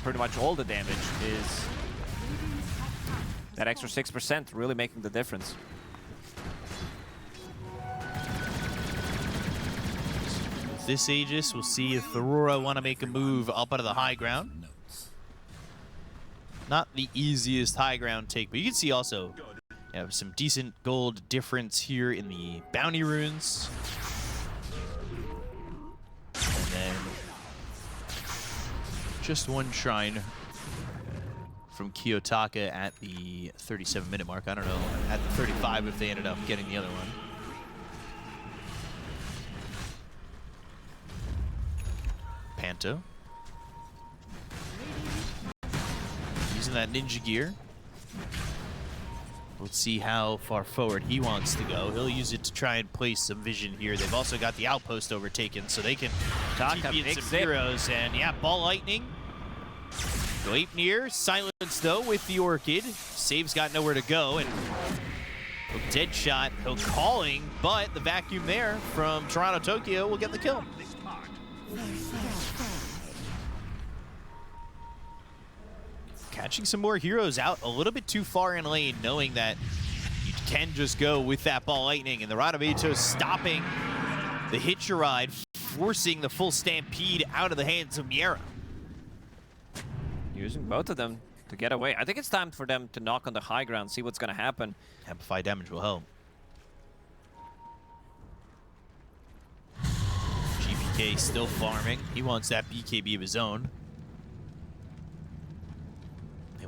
pretty much all the damage is that extra 6% really making the difference. With this Aegis, we'll see if Aurora want to make a move up out of the high ground. Not the easiest high ground take, but you can see also some decent gold difference here in the bounty runes. And then just one shrine from Kiyotaka at the 37-minute mark. I don't know, at the 35 if they ended up getting the other one. Panto. Using that ninja gear. Let's see how far forward he wants to go. He'll use it to try and place some vision here. They've also got the outpost overtaken, so they can TP in some heroes. And yeah, Ball Lightning. Gleipnir, silence though with the Orchid. Save's got nowhere to go, and Dead shot, he'll calling, but the vacuum there from Toronto Tokyo will get the kill. Catching some more heroes out a little bit too far in lane, knowing that you can just go with that ball lightning, and the Radovito stopping the hitch ride, forcing the full stampede out of the hands of Miera. Using both of them to get away. I think it's time for them to knock on the high ground, see what's going to happen. Amplify damage will help. GPK still farming. He wants that BKB of his own. They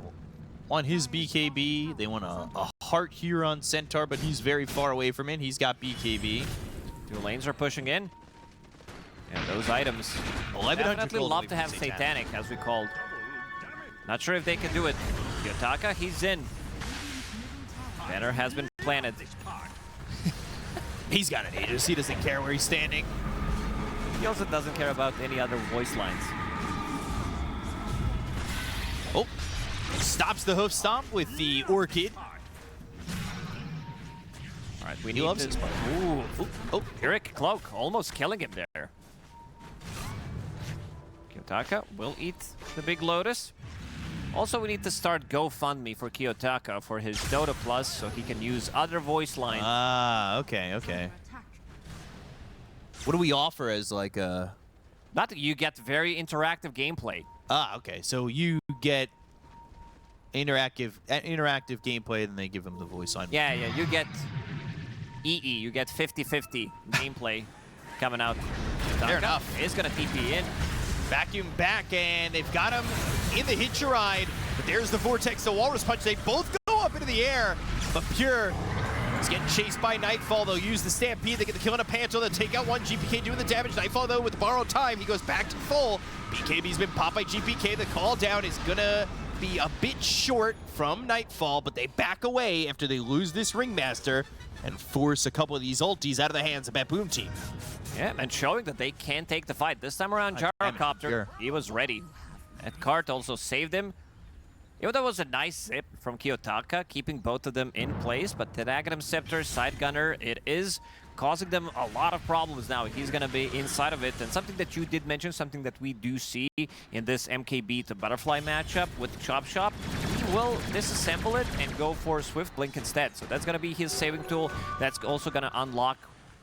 want his BKB. They want a heart here on Centaur, but he's very far away from it. He's got BKB. Two lanes are pushing in. And those items. 1100 definitely love to have Satanic, as we called. Not sure if they can do it. Yotaka, he's in. Banner has been planted. He's got an Aegis. He doesn't care where he's standing. He also doesn't care about any other voice lines. Oh, stops the hoof stomp with the Orchid. All right, we He need loves to... this part. Ooh. Oh, Pyrrhic Cloak, almost killing him there. Kiyotaka will eat the big Lotus. Also, we need to start GoFundMe for Kiyotaka for his Dota Plus so he can use other voice lines. Ah, okay, okay. What do we offer as like a... Not that you get very interactive gameplay. Ah, okay. So you get interactive gameplay, and they give him the voice line. Yeah, you get EE, you get 50-50 gameplay coming out. Fair enough. Is going to TP in. Vacuum back, and they've got him in the hitch ride. But there's the Vortex, the Walrus Punch. They both go up into the air, but Pure is getting chased by Nightfall. They'll use the Stampede. They get the kill on a Panto. They'll take out one. GPK doing the damage. Nightfall, though, with the borrowed time, he goes back to full. BKB's been popped by GPK. The call down is gonna be a bit short from Nightfall, but they back away after they lose this Ringmaster and force a couple of these ultis out of the hands of BetBoom Team. Yeah, and showing that they can take the fight. This time around, Gyrocopter, he was ready. That cart also saved him. Even though it was a nice zip from Kiyotaka, keeping both of them in place, but the Aghanim Scepter, Side Gunner, it is causing them a lot of problems now. He's going to be inside of it, and something that you did mention, something that we do see in this MKB to Butterfly matchup with Chop Shop, he will disassemble it and go for Swift Blink instead. So that's going to be his saving tool. That's also going to unlock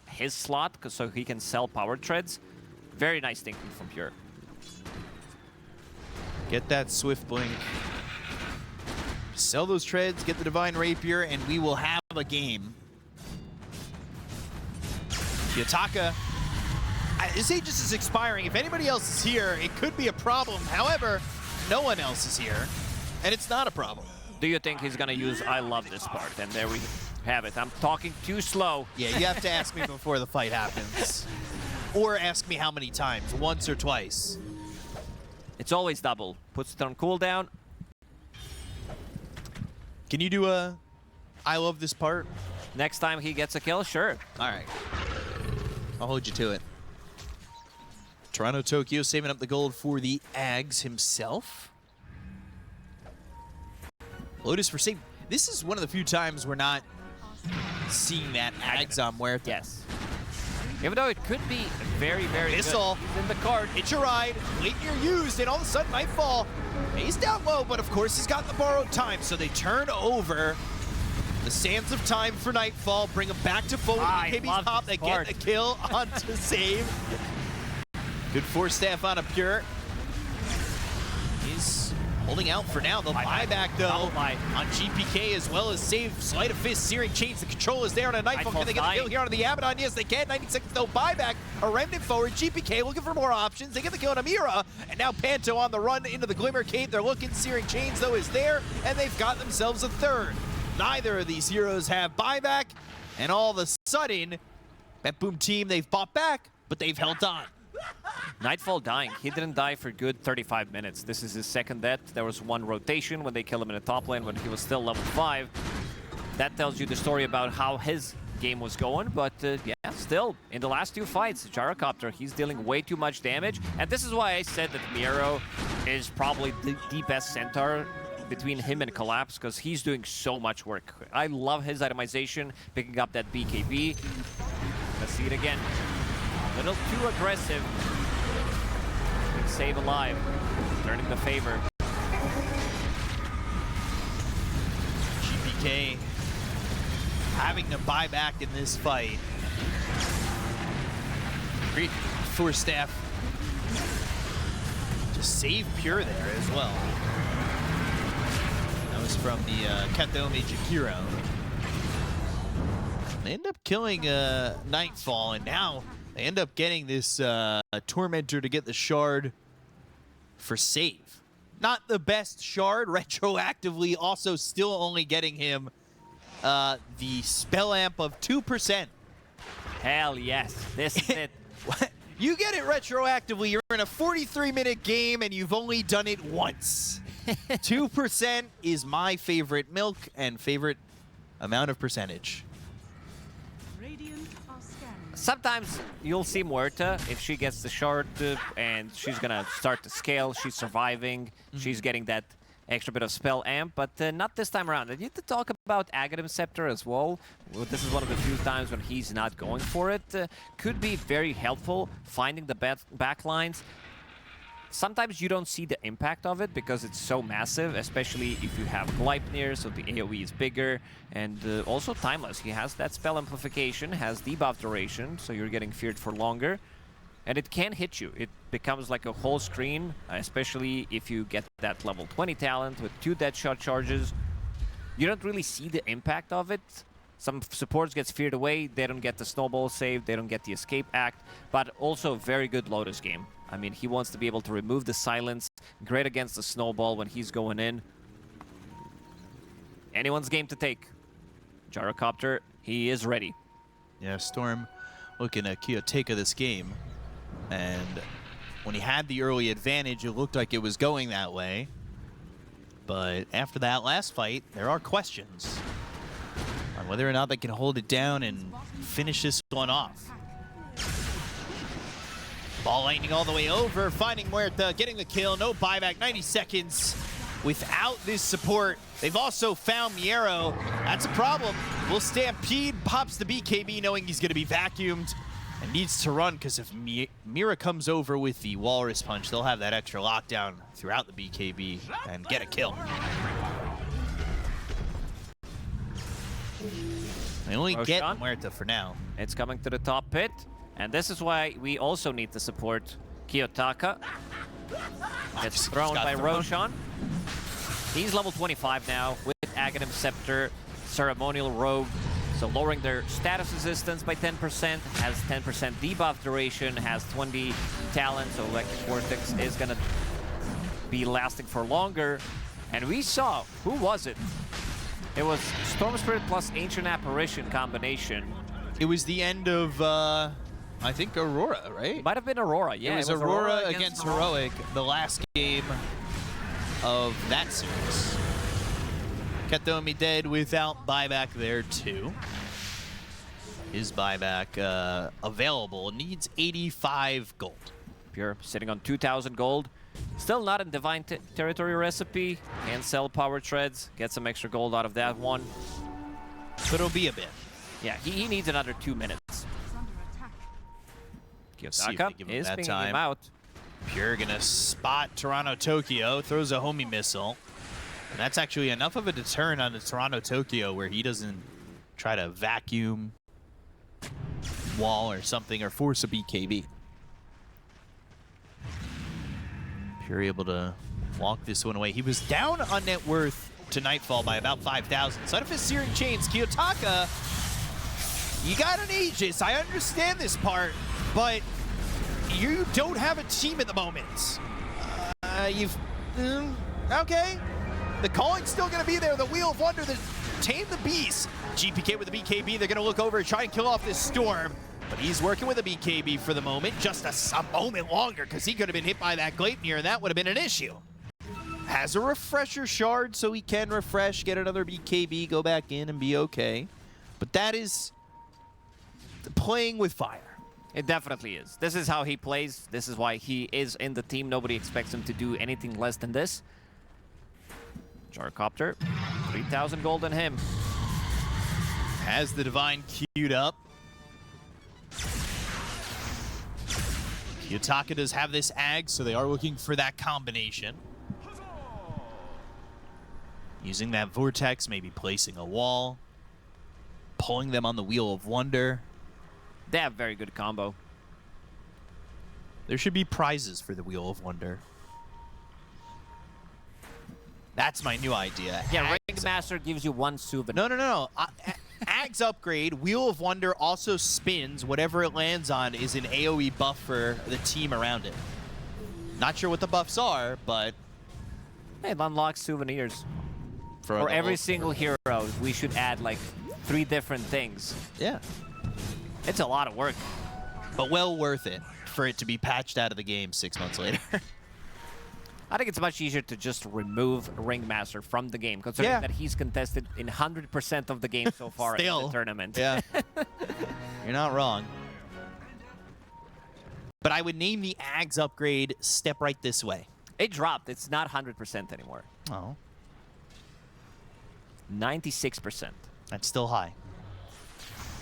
his slot so he can sell power treads. Very nice thinking from Pure. Get that Swift Blink. Sell those treads, get the Divine Rapier, and we will have a game. Yotaka, this Aegis is expiring. If anybody else is here, it could be a problem. However, no one else is here, and it's not a problem. Do you think he's going to use I love this part? And there we have it. I'm talking too slow. Yeah, you have to ask me before the fight happens. Or ask me how many times, once or twice. It's always double. Puts it on cooldown. Can you do a I love this part? Next time he gets a kill, sure. All right. I'll hold you to it. Toronto Tokyo saving up the gold for the Ags himself. Lotus for save. This is one of the few times we're not seeing that Ags on Muerta. Yes. Even though it could be very, very Missile. good. He's in the card. It's a ride. Late year used, and all of a sudden Nightfall. He's down low, but of course he's got the borrowed time, so they turn over the sands of time for Nightfall, bring him back to full. BKB's pop, they get the kill onto save. Good force staff on a Pure. He's holding out for now. They'll buy back, though, on GPK as well as save Sleight of Fist, Searing Chains. The control is there on a Nightfall. Can they get the kill here on the Abaddon? Yes, they can. 90 seconds, though. Buyback. A Remnant forward. GPK looking for more options. They get the kill on Amira. And now Panto on the run into the Glimmer Cave. They're looking. Searing Chains, though, is there. And they've got themselves a third. Neither of these heroes have buyback. And all of a sudden, BetBoom Team, they've bought back, but they've held on. Nightfall dying. He didn't die for good 35 minutes. This is his second death. There was one rotation when they killed him in the top lane when he was still level 5. That tells you the story about how his game was going, but yeah, still, in the last two fights, Gyrocopter, he's dealing way too much damage, and this is why I said that Miero is probably the best Centaur between him and Collapse because he's doing so much work. I love his itemization, picking up that BKB. Let's see it again. A little too aggressive. Big save alive, turning the favor. GPK having to buy back in this fight. Great for staff. Just save Pure there as well. That was from the Katome Jakiro. They end up killing Nightfall, and now they end up getting this Tormentor to get the shard for save. Not the best shard, retroactively also still only getting him the spell amp of 2%. Hell yes, this is it. You get it retroactively, you're in a 43-minute game and you've only done it once. 2% is my favorite milk and favorite amount of percentage. Sometimes you'll see Muerta if she gets the shard and she's gonna start to scale. She's surviving. She's getting that extra bit of spell amp, but not this time around. I need to talk about Aghanim Scepter as well. This is one of the few times when he's not going for it. Could be very helpful finding the back lines. Sometimes you don't see the impact of it because it's so massive, especially if you have Gleipnir, so the AoE is bigger, and also Timeless. He has that spell amplification, has debuff duration, so you're getting feared for longer. And it can hit you. It becomes like a whole screen, especially if you get that level 20 talent with 2 Deadshot charges. You don't really see the impact of it. Some supports gets feared away, they don't get the snowball save, they don't get the escape act, but also very good Lotus game. I mean, he wants to be able to remove the silence, great against the snowball when he's going in. Anyone's game to take. Gyrocopter, he is ready. Yeah, Storm looking at Kiyotaka this game. And when he had the early advantage, it looked like it was going that way. But after that last fight, there are questions on whether or not they can hold it down and finish this one off. Ball lightning all the way over, finding Muerta, getting the kill, no buyback, 90 seconds. Without this support, they've also found Miero. That's a problem. Will Stampede pops the BKB knowing he's going to be vacuumed. And needs to run because if Mira comes over with the Walrus Punch, they'll have that extra lockdown throughout the BKB and get a kill. They only get Muerta for now. It's coming to the top pit, and this is why we also need to support Kiyotaka. Gets thrown by Roshan. He's level 25 now with Aghanim Scepter, Ceremonial Rogue. So lowering their status resistance by 10%, has 10% debuff duration, has 20 talent, so Electric Vortex is gonna be lasting for longer. And we saw, who was it? It was Storm Spirit plus Ancient Apparition combination. It was the end of, I think, Aurora, right? Might have been Aurora, yeah. It was Aurora against Heroic, the last game of that series. Katomi dead without buyback there too. His buyback available, needs 85 gold. Pure sitting on 2,000 gold. Still not in Divine Territory recipe. Can sell Power Treads, get some extra gold out of that one. But it'll be a bit. Yeah, he needs another 2 minutes. Kiyotaka is pinging him out. Pure gonna spot Toronto Tokyo, throws a homie missile. And that's actually enough of a deterrent on the Toronto Tokyo where he doesn't try to vacuum wall or something or force a BKB. Pure able to walk this one away. He was down on net worth to Nightfall by about 5,000. Side of his Searing Chains, Kiyotaka, you got an Aegis. I understand this part, but you don't have a team at the moment. Okay. The calling's still going to be there. The Wheel of Wonder, the Tame the Beast. GPK with the BKB. They're going to look over and try and kill off this Storm. But he's working with a BKB for the moment. Just a moment longer because he could have been hit by that Gleipnir and that would have been an issue. Has a refresher shard so he can refresh, get another BKB, go back in and be okay. But that is playing with fire. It definitely is. This is how he plays. This is why he is in the team. Nobody expects him to do anything less than this. Gyrocopter, 3,000 gold on him. Has the Divine queued up. Kiyotaka does have this Ag, so they are looking for that combination. Using that Vortex, maybe placing a wall. Pulling them on the Wheel of Wonder. They have very good combo. There should be prizes for the Wheel of Wonder. That's my new idea. Yeah, Ringmaster gives you one souvenir. No. Ag's upgrade, Wheel of Wonder also spins. Whatever it lands on is an AoE buff for the team around it. Not sure what the buffs are, but... It unlocks souvenirs. For every single hero, we should add like 3 different things. Yeah. It's a lot of work. But well worth it for it to be patched out of the game 6 months later. I think it's much easier to just remove Ringmaster from the game, considering that he's contested in 100% of the game so far in the tournament. Yeah. You're not wrong. But I would name the Ags upgrade Step Right This Way. It dropped. It's not 100% anymore. Oh. 96%. That's still high.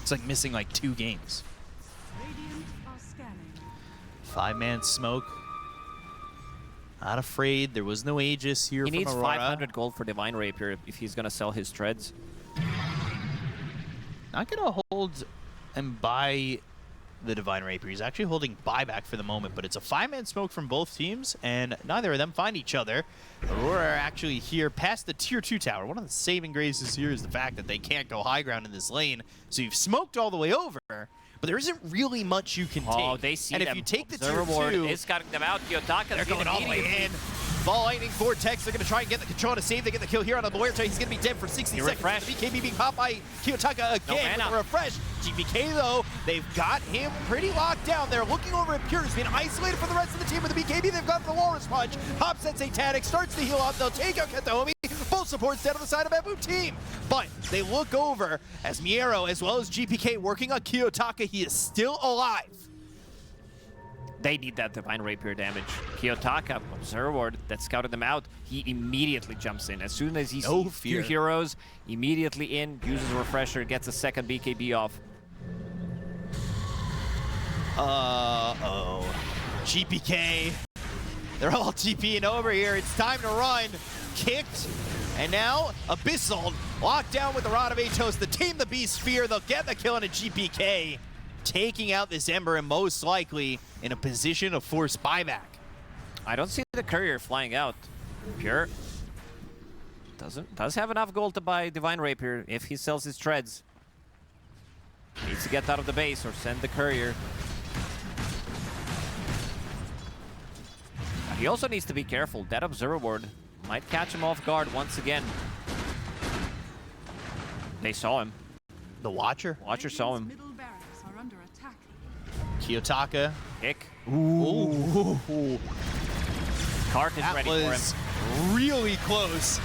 It's like missing like 2 games. 5-man smoke. Not afraid. There was no Aegis here from Aurora. He needs 500 gold for Divine Rapier if he's going to sell his treads. Not going to hold and buy the Divine Rapier. He's actually holding buyback for the moment, but it's a 5-man smoke from both teams, and neither of them find each other. Aurora are actually here past the Tier 2 tower. One of the saving graces here is the fact that they can't go high ground in this lane, so you've smoked all the way over, but there isn't really much you can take. Oh, they see and them. if you take the Tier Reward 2... is scouting them out. Kiyotaka, they're going all the way in. Ball Lightning Vortex, they're going to try and get the control to save. They get the kill here on the Muerta. He's going to be dead for 60 seconds. Refresh. BKB being popped by Kiyotaka again with a refresh. GPK, though, they've got him pretty locked down. They're looking over at Pure. He's been isolated from the rest of the team with the BKB. They've got the Walrus Punch. Hops at Satanic, starts to heal up. They'll take out Kataomi. Full support dead on the side of BetBoom Team. But they look over as Miero, as well as GPK, working on Kiyotaka. He is still alive. They need that Divine Rapier damage. Kiyotaka, Zerward, that scouted them out, he immediately jumps in. As soon as he sees 2 heroes, immediately in, uses a refresher, gets a second BKB off. Uh-oh. GPK. They're all TPing over here. It's time to run. Kicked. And now, Abyssal locked down with the Rod of Atos. The team, the Beast Sphere. They'll get the kill on a GPK. Taking out this Ember and most likely in a position of forced buyback. I don't see the courier flying out. Pure does have enough gold to buy Divine Rapier if he sells his treads. Needs to get out of the base or send the courier. He also needs to be careful. That Observer Ward might catch him off guard once again. They saw him. The Watcher? Watcher saw him. Kiyotaka. Kick. Ooh. Cart is ready for him. That was really close.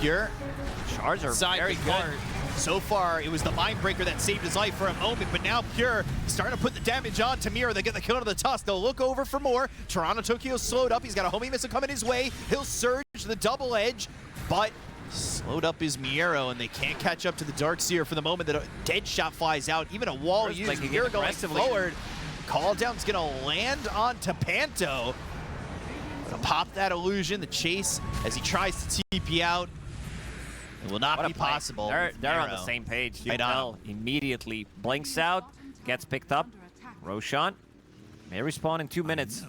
Pure. Charge are very good. So far, it was the Mindbreaker that saved his life for a moment, but now Pure starting to put the damage on Tamir. They get the kill to the tusk. They'll look over for more. Toronto Tokyo slowed up. He's got a homie missile coming his way. He'll surge the double edge, but slowed up is Miero, and they can't catch up to the Darkseer for the moment. That a dead shot flies out. Even a wall used. Miero going forward. Call down's gonna land on Panto. Gonna pop that illusion. The chase as he tries to TP out. It will not be possible. They're on the same page. Yubel immediately blinks out, gets picked up. Roshan may respawn in 2 minutes.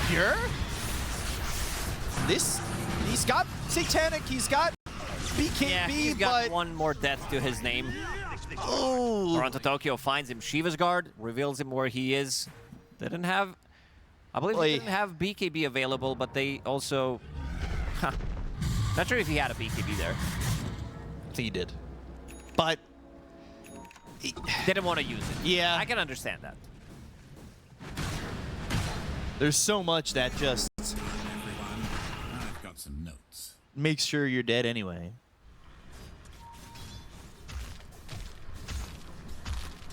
Pure? He's got Satanic, he's got BKB, yeah, he's got one more death to his name. Oh. Toronto Tokyo finds him Shiva's guard, reveals him where he is. They didn't have, I believe they didn't have BKB available, but they also, not sure if he had a BKB there. I think he did. But he didn't want to use it. Yeah. I can understand that. There's so much that just I've got some notes. Makes sure you're dead anyway.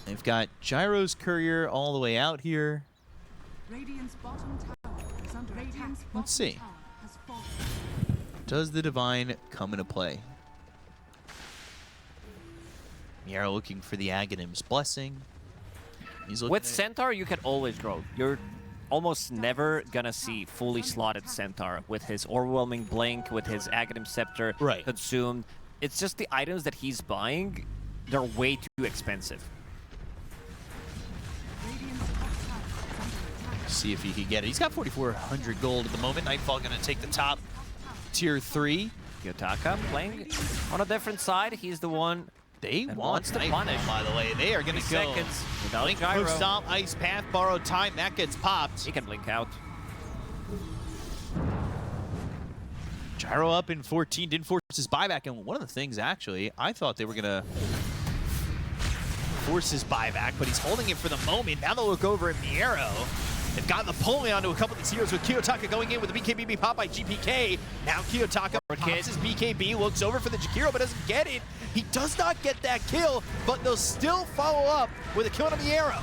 They've got Gyro's Courier all the way out here. Radiant's bottom tower is under attack. Let's see. Tower has fallen. Does the Divine come into play? Miera looking for the Aghanim's Blessing. He's looking With Centaur, you can always grow. You're almost never gonna see fully slotted Centaur with his Overwhelming Blink, with his Aghanim Scepter consumed. It's just the items that he's buying, they're way too expensive. Radiant's top tower is under attack. See if he can get it. He's got 4,400 gold at the moment. Nightfall going to take the top tier 3. Kiyotaka playing on a different side. He's the one They that want wants to Nightfall, punish. by the way. They are going to go. Seconds without Blink, Gyro. push, stop, Ice Path, borrow time. That gets popped. He can blink out. Gyro up in 14. Didn't force his buyback. And one of the things, actually, I thought they were going to force his buyback, but he's holding it for the moment. Now they'll look over at Miero. They've gotten the pulling onto a couple of these heroes with Kiyotaka going in with the BKB pop by GPK. Now Kiyotaka pops his BKB, looks over for the Jakiro, but doesn't get it. He does not get that kill, but they'll still follow up with a kill on Miero.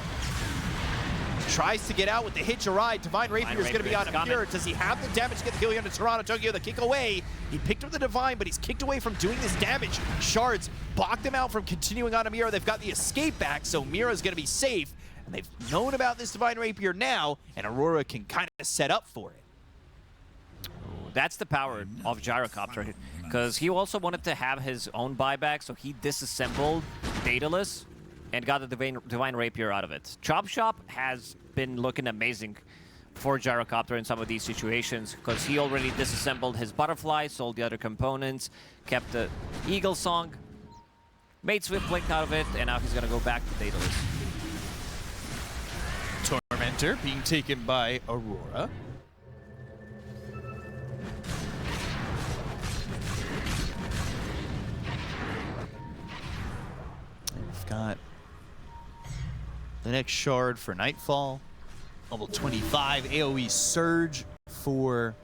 Tries to get out with the hitch a ride. Divine Rapier is going to be on him here. Does he have the damage to get the kill here into Toronto? Tokyo, the kick away. He picked up the Divine, but he's kicked away from doing this damage. Shards blocked him out from continuing on Mira. They've got the escape back, so Mira's going to be safe. And they've known about this Divine Rapier now, and Aurora can kind of set up for it. That's the power of Gyrocopter, because he also wanted to have his own buyback, so he disassembled Daedalus and got the Divine Rapier out of it. Chop Shop has been looking amazing for Gyrocopter in some of these situations, because he already disassembled his Butterfly, sold the other components, kept the Eagle Song, made Swift Blink out of it, and now he's going to go back to Daedalus. Tormentor being taken by Aurora. We've got the next shard for Nightfall. Level 25 AoE Surge for...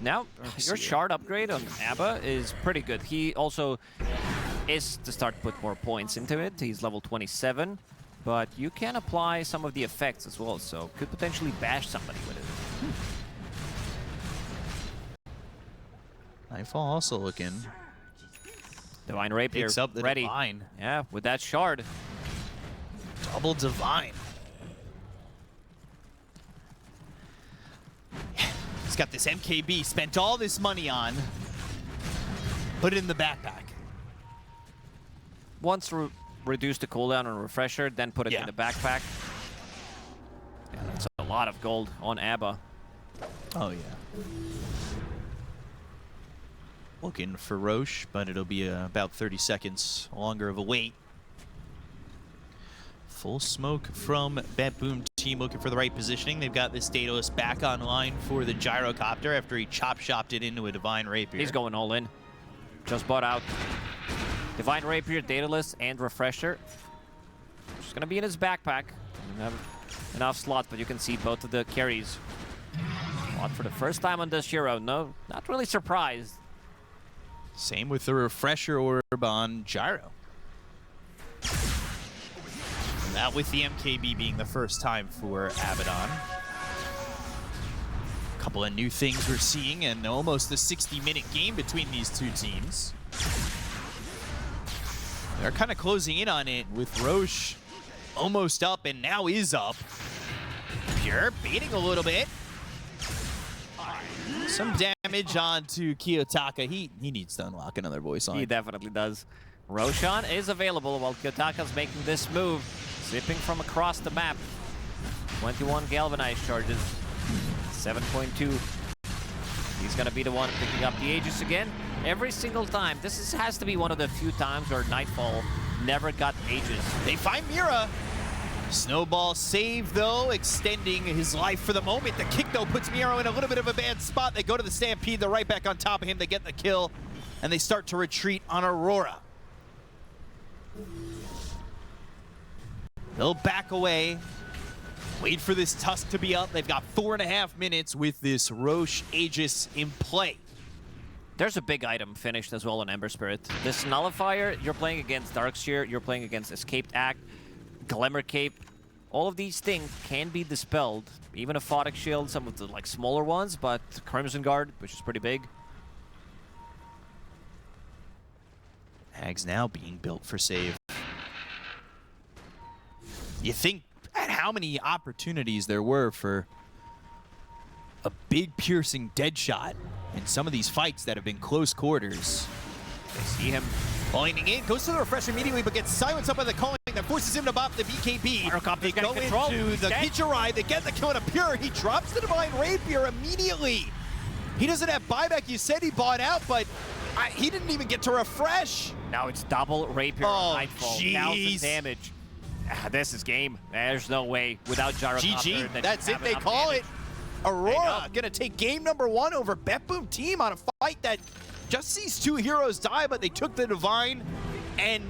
Now, your shard upgrade on Abba is pretty good. He also is to start to put more points into it. He's level 27, but you can apply some of the effects as well, so could potentially bash somebody with it. Nightfall also looking. Divine Rapier Picks up the ready. Divine. Yeah, with that shard. Double Divine. He's got this MKB, spent all this money on. Put it in the backpack. Once reduce the cooldown on Refresher, then put it in the backpack. Yeah, that's a lot of gold on Abba. Oh, yeah. Looking for Roche, but it'll be about 30 seconds longer of a wait. Full smoke from BetBoom Team looking for the right positioning. They've got this Daedalus back online for the Gyrocopter after he chop-shopped it into a Divine Rapier. He's going all in. Just bought out Divine Rapier, Daedalus, and Refresher. Just going to be in his backpack. Doesn't have enough slots, but you can see both of the carries. Bought for the first time on this hero. No, not really surprised. Same with the Refresher orb on Gyro. That with the MKB being the first time for Abaddon. A couple of new things we're seeing, and almost a 60-minute game between these two teams. They're kind of closing in on it with Roche almost up and now is up. Pure baiting a little bit. Some damage onto Kiyotaka. He needs to unlock another voice line. He definitely does. Roshan is available while Kiyotaka's making this move. Zipping from across the map. 21 galvanized charges. 7.2. He's going to be the one picking up the Aegis again. Every single time. This has to be one of the few times where Nightfall never got Aegis. They find Mira. Snowball save, though, extending his life for the moment. The kick, though, puts Miro in a little bit of a bad spot. They go to the Stampede. They're right back on top of him. They get the kill, and they start to retreat on Aurora. They'll back away. Wait for this Tusk to be up. They've got 4.5 minutes with this Roche Aegis in play. There's a big item finished as well on Ember Spirit. This Nullifier, you're playing against Darkseer, you're playing against Escaped Act, Glimmer Cape. All of these things can be dispelled. Even a Photic Shield, some of the like smaller ones, but Crimson Guard, which is pretty big. Hag's now being built for save. You think at how many opportunities there were for a big piercing dead shot in some of these fights that have been close quarters. They see him Pointing in, goes to the refresh immediately, but gets silenced up by the calling that forces him to bop the BKB. They go into the Kichirai, they get the kill on a Pure. He drops the Divine Rapier immediately. He doesn't have buyback. You said he bought out, but he didn't even get to refresh. Now it's double Rapier Nightfall, 1,000 damage. This is game. There's no way without Gyrocopter. GG, that's it, they call it. Aurora gonna take game number 1 over BetBoom Team on a fight that just sees 2 heroes die, but they took the Divine, and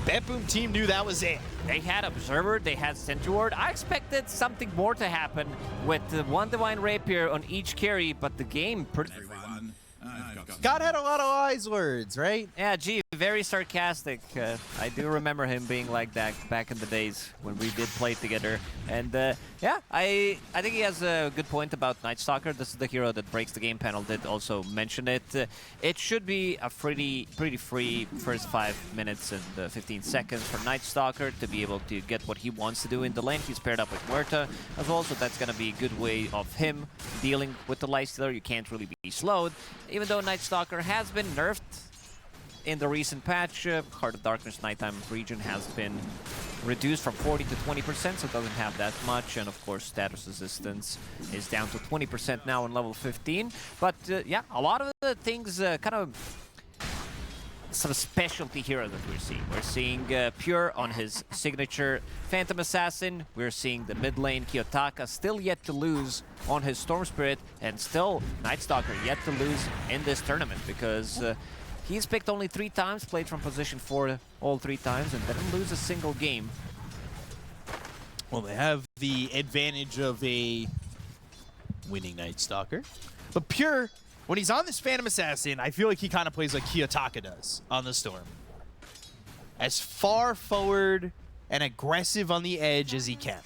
BetBoom Team knew that was it. They had Observer, they had Centaur. I expected something more to happen with the 1 Divine Rapier on each carry, but the game pretty... God had a lot of wise words, right? Yeah, gee, very sarcastic. I do remember him being like that back in the days when we did play together. And yeah, I think he has a good point about Night Stalker. This is the hero that breaks the game. Panel did also mention it. It should be a pretty free first 5 minutes and 15 seconds for Night Stalker to be able to get what he wants to do in the lane. He's paired up with Muerta as well, so that's going to be a good way of him dealing with the Lifestealer. You can't really be slowed, even though Night Stalker has been nerfed in the recent patch. Heart of Darkness Nighttime region has been reduced from 40 to 20%, so it doesn't have that much. And of course, status resistance is down to 20% now on level 15. But yeah, a lot of the things kind of some specialty hero that we're seeing. We're seeing Pure on his signature Phantom Assassin. We're seeing the mid lane Kiyotaka still yet to lose on his Storm Spirit, and still Night Stalker yet to lose in this tournament because he's picked only 3 times, played from position 4 all 3 times, and didn't lose a single game. Well, they have the advantage of a winning Night Stalker, but Pure, when he's on this Phantom Assassin, I feel like he kind of plays like Kiyotaka does on the Storm. As far forward and aggressive on the edge as he can.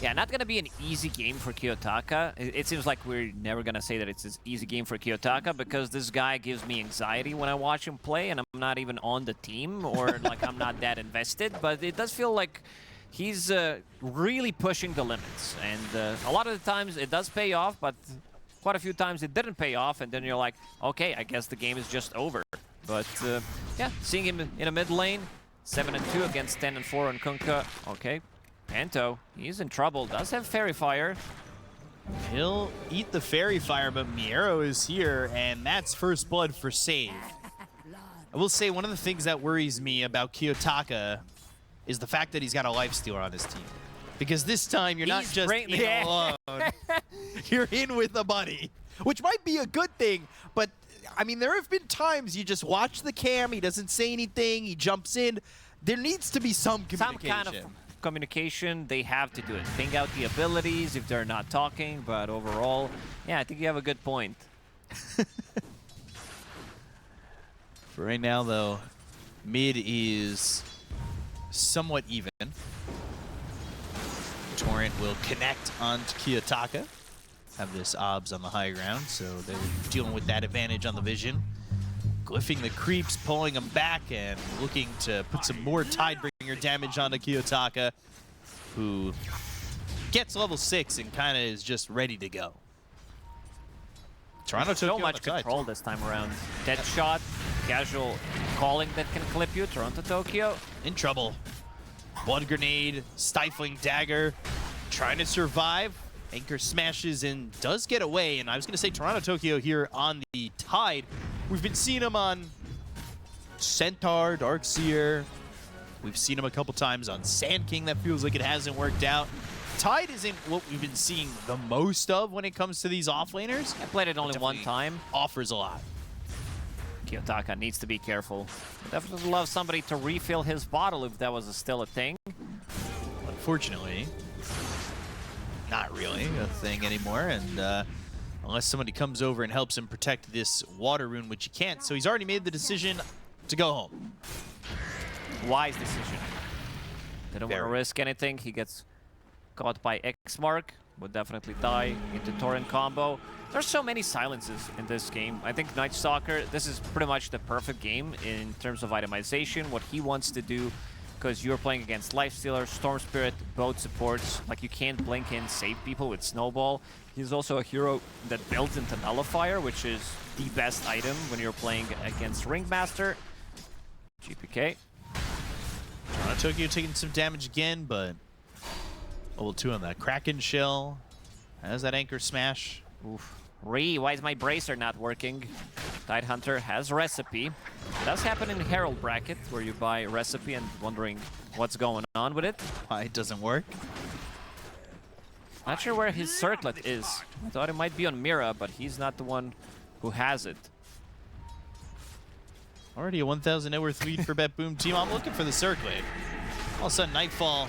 Yeah, not going to be an easy game for Kiyotaka. It seems like we're never going to say that it's an easy game for Kiyotaka because this guy gives me anxiety when I watch him play, and I'm not even on the team, or like I'm not that invested, but it does feel like he's really pushing the limits. And a lot of the times it does pay off, but quite a few times it didn't pay off, and then you're like, okay, I guess the game is just over. But yeah, seeing him in a mid lane, 7-2 against 10-4 on Kunkka. Okay, Panto, he's in trouble. Does have Fairy Fire. He'll eat the Fairy Fire, but Miero is here, and that's first blood for save. I will say one of the things that worries me about Kiyotaka is the fact that he's got a Lifestealer on his team. Because this time, you're not just in alone. You're in with a buddy, which might be a good thing. But, I mean, there have been times you just watch the cam, he doesn't say anything, he jumps in. There needs to be some communication. Some kind of communication, they have to do it. Ping out the abilities if they're not talking, but overall, yeah, I think you have a good point. For right now, though, mid is somewhat even. Torrent will connect onto Kiyotaka. Have this Obs on the high ground, so they're dealing with that advantage on the vision. Glyphing the creeps, pulling them back, and looking to put some more Tidebringer damage onto Kiyotaka, who gets level 6 and kind of is just ready to go. Toronto so much control this time around. Dead shot, casual calling that can clip you. Toronto Tokyo in trouble. Blood grenade, stifling dagger, trying to survive. Anchor smashes and does get away. And I was going to say Toronto Tokyo here on the Tide. We've been seeing him on Centaur, Darkseer. We've seen him a couple times on Sand King. That feels like it hasn't worked out. Tide isn't what we've been seeing the most of when it comes to these offlaners. I played it only 1 time. Offers a lot. Kiyotaka needs to be careful. Definitely love somebody to refill his bottle if that was still a thing. Unfortunately, not really a thing anymore. And unless somebody comes over and helps him protect this water rune, which he can't. So he's already made the decision to go home. Wise decision. Didn't want to risk anything. He gets caught by X Mark. Would definitely die into Torrent combo. There's so many silences in this game. I think Night Stalker, this is pretty much the perfect game in terms of itemization, what he wants to do, because you're playing against Lifestealer, Storm Spirit, both supports. Like, you can't blink in, save people with Snowball. He's also a hero that builds into Nullifier, which is the best item when you're playing against Ringmaster. GPK. Tokyo taking some damage again, but level 2 on that Kraken Shell. Has that Anchor Smash. Oof. Why is my bracer not working? Tidehunter has Recipe. It does happen in Herald bracket, where you buy Recipe and wondering what's going on with it. Why it doesn't work. Not sure where his circlet is. I thought it might be on Mira, but he's not the one who has it. Already a 1,000 net worth lead for BetBoom Team. I'm looking for the circlet. All of a sudden, Nightfall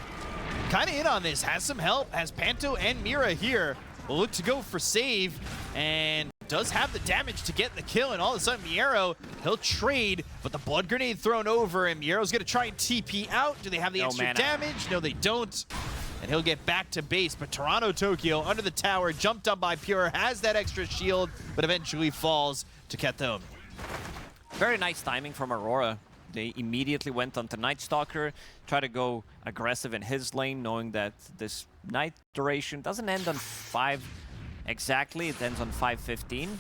kind of in on this. Has some help. Has Panto and Mira here. Will look to go for save. And does have the damage to get the kill. And all of a sudden, Miero, he'll trade. But the blood grenade thrown over. And Miero's going to try and TP out. Do they have the extra damage? No, they don't. And he'll get back to base. But Toronto Tokyo under the tower. Jumped up by Pure. Has that extra shield. But eventually falls to Kethome. Very nice timing from Aurora. They immediately went onto Night Stalker, try to go aggressive in his lane, knowing that this night duration doesn't end on 5 exactly, it ends on 5:15.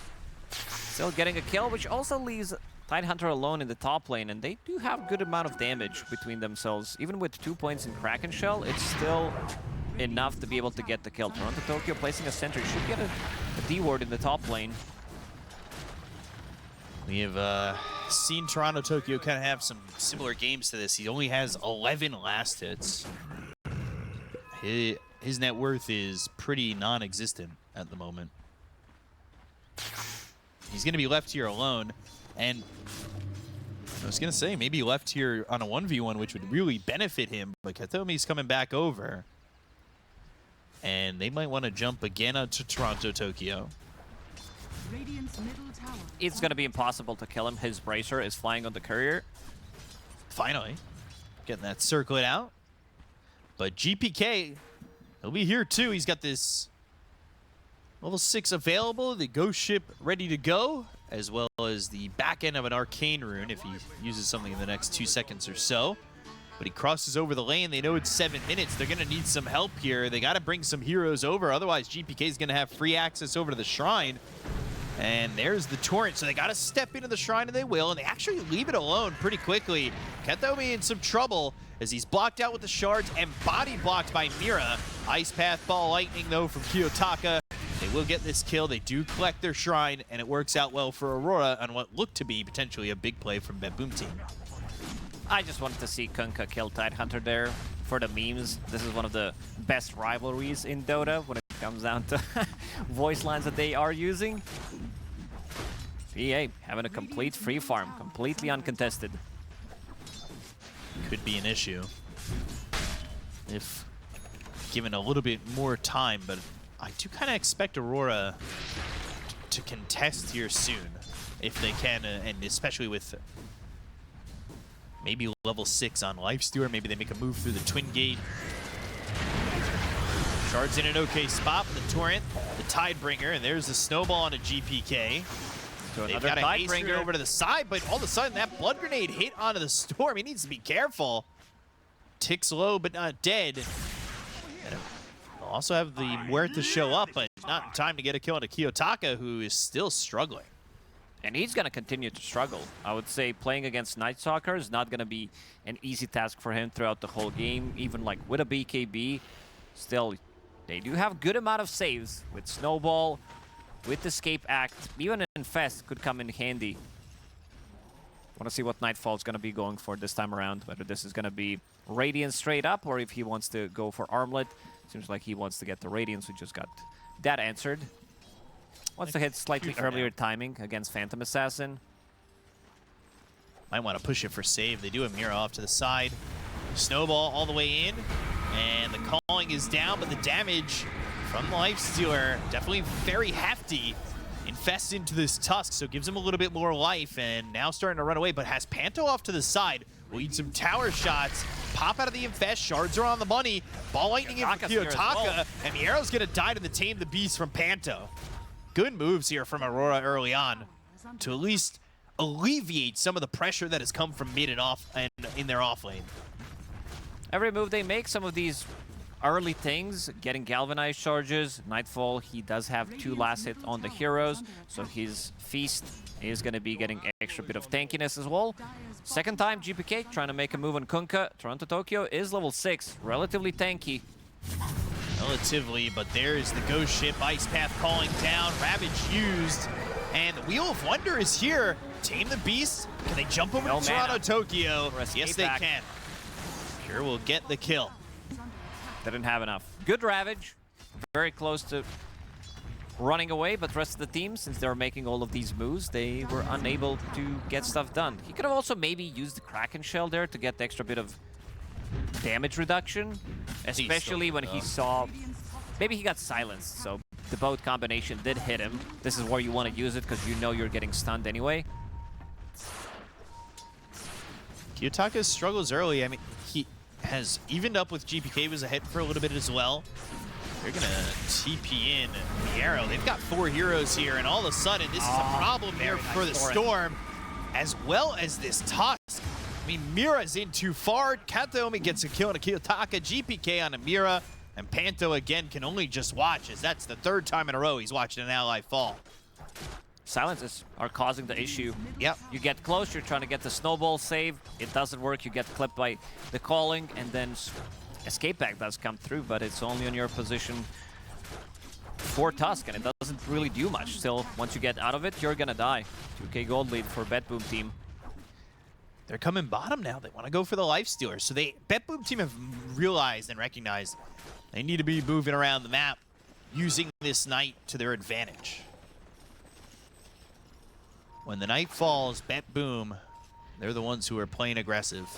Still getting a kill, which also leaves Tidehunter alone in the top lane, and they do have a good amount of damage between themselves. Even with 2 points in Kraken Shell, it's still enough to be able to get the kill. Toronto Tokyo placing a sentry should get a D-ward in the top lane. We have seen Toronto Tokyo kind of have some similar games to this. He only has 11 last hits. His net worth is pretty non-existent at the moment. He's going to be left here alone. And I was going to say, maybe left here on a 1v1, which would really benefit him. But Kethome's coming back over. And they might want to jump again onto Toronto Tokyo. Radiant's middle tower. It's going to be impossible to kill him. His bracer is flying on the courier. Finally, getting that circlet out. But GPK, he'll be here too. He's got this level 6 available, the ghost ship ready to go, as well as the back end of an arcane rune if he uses something in the next 2 seconds or so. But he crosses over the lane. They know it's 7 minutes. They're going to need some help here. They got to bring some heroes over. Otherwise, GPK is going to have free access over to the shrine. And there's the torrent, so they got to step into the shrine, and they will, and they actually leave it alone pretty quickly. Kethome in some trouble as he's blocked out with the shards and body blocked by Mira. Ice Path Ball Lightning, though, from Kiyotaka. They will get this kill. They do collect their shrine, and it works out well for Aurora on what looked to be potentially a big play from BetBoom Team. I just wanted to see Kunkka kill Tidehunter there for the memes. This is one of the best rivalries in Dota when it comes down to voice lines that they are using. EA having a complete free farm, completely uncontested. Could be an issue if given a little bit more time, but I do kind of expect Aurora to contest here soon if they can, and especially with maybe level 6 on Lifestealer. Maybe they make a move through the Twin Gate. Shards in an okay spot with the Torrent, the Tidebringer, and there's the Snowball on a GPK. So They've got a Hastebringer over to the side, but all of a sudden that Blood Grenade hit onto the Storm. He needs to be careful. Ticks low, but not dead. And they'll also have the Muerta show up, but not in time to get a kill into Kiyotaka, who is still struggling. And he's going to continue to struggle. I would say playing against Night Stalker is not going to be an easy task for him throughout the whole game. Even like with a BKB, still, they do have good amount of saves with Snowball, with Escape Act. Even an Infest could come in handy. Want to see what Nightfall is going to be going for this time around. Whether this is going to be Radiance straight up or if he wants to go for Armlet. Seems like he wants to get the Radiance. We just got that answered. Wants to hit slightly earlier timing against Phantom Assassin. Might want to push it for save. They do a mirror off to the side. Snowball all the way in. And the calling is down, but the damage from the Lifestealer. Definitely very hefty. Infests into this Tusk, so gives him a little bit more life, and now starting to run away, but has Panto off to the side. Will eat some tower shots, pop out of the Infest, shards are on the money, ball lightning in for Kiyotaka, and Miero's gonna die to the Tame the Beast from Panto. Good moves here from Aurora early on to at least alleviate some of the pressure that has come from mid and off and in their off lane. Every move they make, some of these early things, getting galvanized charges, Nightfall, he does have 2 last hit on the heroes, so his Feast is going to be getting extra bit of tankiness as well. Second time, GPK trying to make a move on Kunkka. Toronto Tokyo is level 6, relatively tanky. Relatively, but there's the Ghost Ship, Ice Path calling down, Ravage used, and the Wheel of Wonder is here. Tame the Beast, can they jump over to Toronto Tokyo? Yes, they can. Pure will get the kill. Didn't have enough. Good Ravage, very close to running away, but the rest of the team, since they were making all of these moves, they were unable to get stuff done. He could have also maybe used the Kraken Shell there to get the extra bit of damage reduction, especially when he saw... Maybe he got silenced, so the both combination did hit him. This is where you want to use it, because you know you're getting stunned anyway. Kiyotaka struggles early. I mean, he has evened up with GPK, was ahead for a little bit as well. They're gonna TP in Miero. They've got 4 heroes here, and all of a sudden, this is a problem here for the Storm, as well as this Tusk. I mean, Mira's in too far. Kataomi gets a kill on a Kiyotaka, GPK on a Mira, and Panto again can only just watch, as that's the 3rd time in a row he's watching an ally fall. Silences are causing the issue. Yep. You get close, you're trying to get the snowball save. It doesn't work, you get clipped by the calling, and then escape back does come through, but it's only on your position for Tusk, and it doesn't really do much. Still, once you get out of it, you're gonna die. 2k gold lead for BetBoom Team. They're coming bottom now. They want to go for the Lifestealer. So BetBoom Team have realized and recognized they need to be moving around the map, using this night to their advantage. When the night falls, BetBoom, they're the ones who are playing aggressive.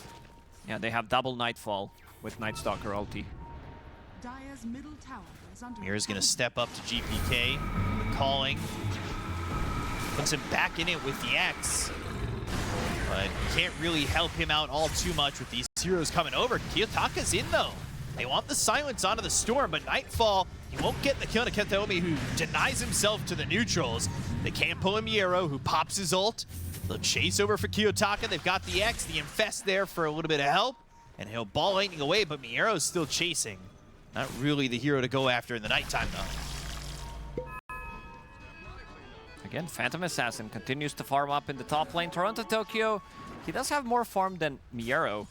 Yeah, they have double Nightfall with Night Stalker ulti. Dire's middle tower is under Mira's going to step up to GPK, the calling. Puts him back in it with the X. But can't really help him out all too much with these heroes coming over. Kiyotaka's in, though. They want the silence onto the Storm, but Nightfall, he won't get the kill on Kataomi, who denies himself to the neutrals. They can't pull a Miero, who pops his ult. They'll chase over for Kiyotaka. They've got the X, the Infest there for a little bit of help. And he'll ball lightning away, but Miero's still chasing. Not really the hero to go after in the nighttime, though. Again, Phantom Assassin continues to farm up in the top lane. Toronto Tokyo, he does have more farm than Miero,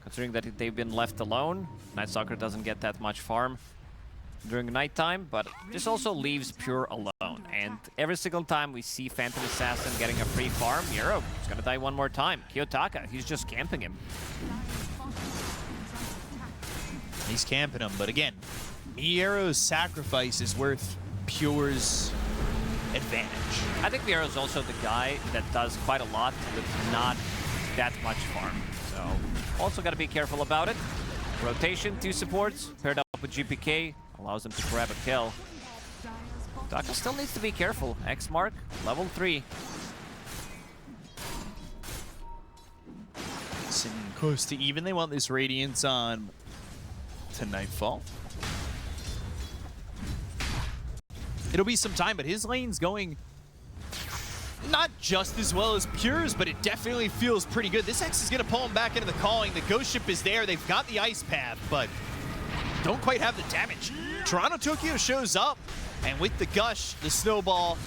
considering that they've been left alone. Night Stalker doesn't get that much farm during nighttime, but this also leaves Pure alone. And every single time we see Phantom Assassin getting a free farm, Miero is gonna die one more time. Kiyotaka, he's just camping him. He's camping him, but again, Miero's sacrifice is worth Pure's advantage. I think Miero's also the guy that does quite a lot with not that much farm. So also got to be careful about it. Rotation, 2 supports, paired up with GPK, allows them to grab a kill. Daka still needs to be careful. X mark, level 3. Sitting close to even. They want this Radiance on to Nightfall. It'll be some time, but his lane's going not just as well as Pure's, but it definitely feels pretty good. This X is going to pull him back into the calling. The Ghost Ship is there. They've got the Ice Path, but don't quite have the damage. Toronto Tokyo shows up, and with the Gush, the Snowball,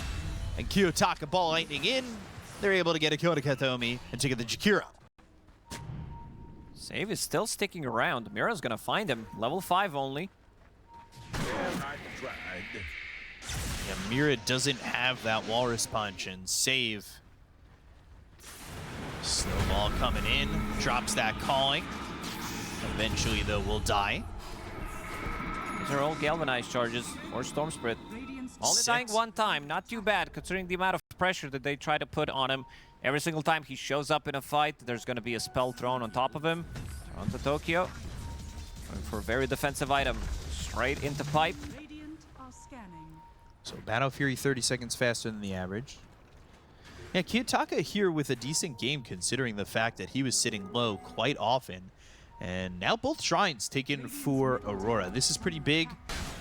and Kiyotaka ball lightning in, they're able to get a kill to Kataomi and take the Jakira. Save is still sticking around. Mira's gonna find him. Level 5 only. Yeah, Mira doesn't have that Walrus Punch, and Save. Snowball coming in, drops that calling. Eventually, though, will die. These are all galvanized charges or Storm Spirit. Only dying 1 time, not too bad considering the amount of pressure that they try to put on him. Every single time he shows up in a fight, there's going to be a spell thrown on top of him. Toronto Tokyo, going for a very defensive item. straight into pipe. Radiant are scanning. So Battle Fury 30 seconds faster than the average. Yeah, Kiyotaka here with a decent game considering the fact that he was sitting low quite often. And now both shrines taken for Aurora. This is pretty big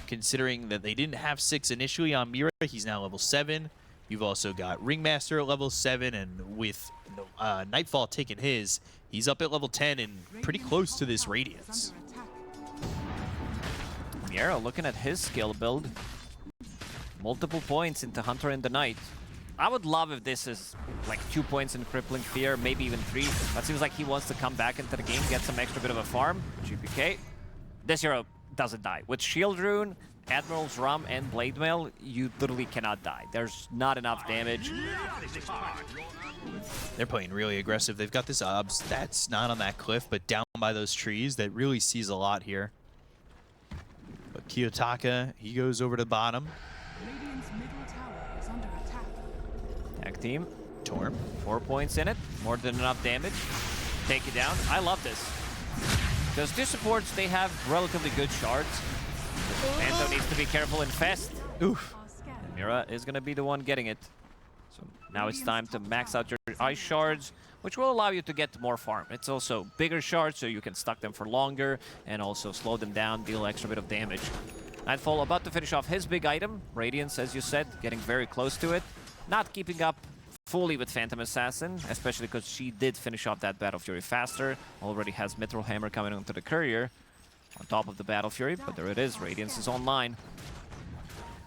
considering that they didn't have 6 initially on Mira. He's now level 7. You've also got Ringmaster at level 7, and with Nightfall taking his, he's up at level 10 and pretty close to this Radiance. Miero looking at his skill build. Multiple points into Hunter in the Night. I would love if this is like 2 points in Crippling Fear, maybe even 3. That seems like he wants to come back into the game, get some extra bit of a farm. GPK. This hero doesn't die. With Shield Rune, Admiral's Rum, and Blade Mail, you literally cannot die. There's not enough damage. They're playing really aggressive. They've got this Obs that's not on that cliff, but down by those trees that really sees a lot here. But Kiyotaka, he goes over to the bottom. Radiant's middle tower is under attack. Tag team. Torm. 4 points in it. More than enough damage. Take it down. I love this. Because two supports, they have relatively good shards. Panto needs to be careful and fast. Oof. Are scanning. Mira is going to be the one getting it. So now it's time to max out your ice shards, which will allow you to get more farm. It's also bigger shards, so you can stack them for longer and also slow them down, deal extra bit of damage. Nightfall about to finish off his big item. Radiance, as you said, getting very close to it. Not keeping up fully with Phantom Assassin, especially because she did finish off that Battle Fury faster. Already has Mithril Hammer coming onto the Courier on top of the Battle Fury, but there it is. Radiance is online.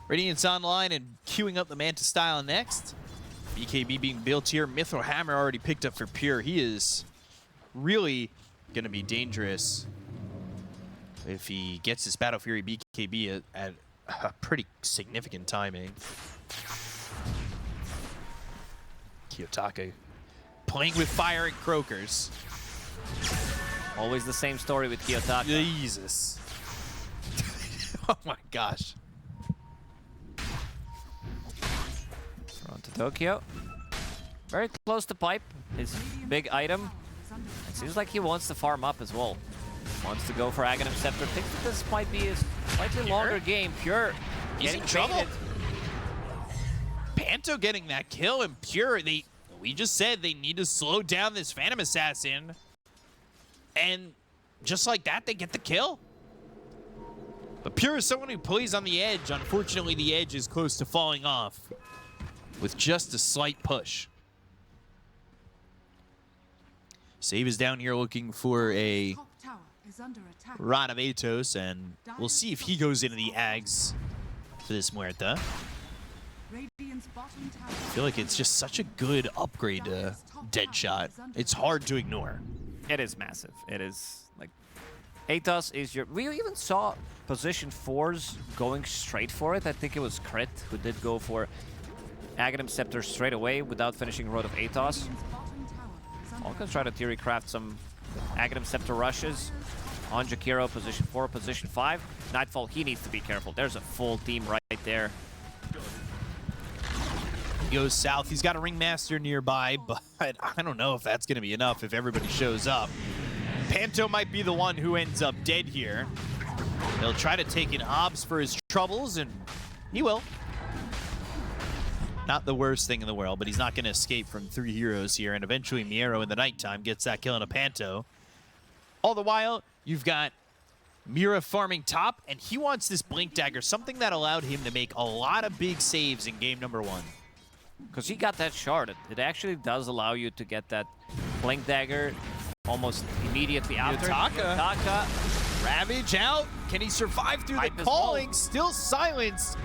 Radiance online and queuing up the Manta style next. BKB being built here. Mithril Hammer already picked up for Pure. He is really going to be dangerous if he gets his Battle Fury BKB at a pretty significant timing. Kiyotaka playing with fire and croakers. Always the same story with Kiyotaka. Jesus. Oh my gosh. On to Tokyo. Very close to pipe. His big item. It seems like he wants to farm up as well. Wants to go for Aghanim Scepter. Thinks that this might be a slightly longer game. Pure He's getting in trouble. traded. Panto getting that kill, and Pure, we just said they need to slow down this Phantom Assassin. And just like that, they get the kill. But Pure is someone who plays on the edge. Unfortunately, the edge is close to falling off with just a slight push. Save is down here looking for a Top tower is under attack. Rod of Atos, and we'll see if he goes into the Ags for this Muerta. Radiant's bottom tower. I feel like it's just such a good upgrade to Deadshot. It's hard to ignore. It is massive. It is like Atos is your. We even saw position 4s going straight for it. I think it was Crit who did go for Aghanim Scepter straight away without finishing Road of Atos. Radiant's bottom tower is under Falcons try to theory craft some Aghanim Scepter rushes on Jakiro, position 4, position 5. Nightfall, he needs to be careful. There's a full team right there. He goes south. He's got a Ringmaster nearby, but I don't know if that's going to be enough if everybody shows up. Panto might be the one who ends up dead here. They'll try to take in Obs for his troubles, and he will. Not the worst thing in the world, but he's not going to escape from 3 heroes here, and eventually Miero in the nighttime gets that kill on a Panto. All the while, you've got Mira farming top, and he wants this Blink Dagger, something that allowed him to make a lot of big saves in game number 1. Because he got that shard. It actually does allow you to get that Blink Dagger almost immediately after. Kiyotaka. Ravage out. Can he survive through Pipe the is calling? low. Still silenced.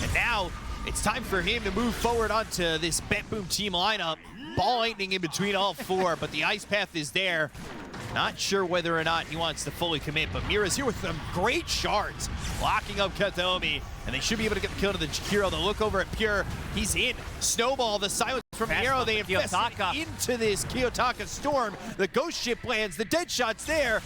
And now it's time for him to move forward onto this BetBoom Team lineup. Ball lightning in between all 4, but the ice path is there. Not sure whether or not he wants to fully commit, but Mira's here with some great shards, locking up Kataomi, and they should be able to get the kill to the Jakiro. They'll look over at Pure. He's in. Snowball, the silence from Miero. They invested into this Kiyotaka storm. The ghost ship lands, the dead shot's there,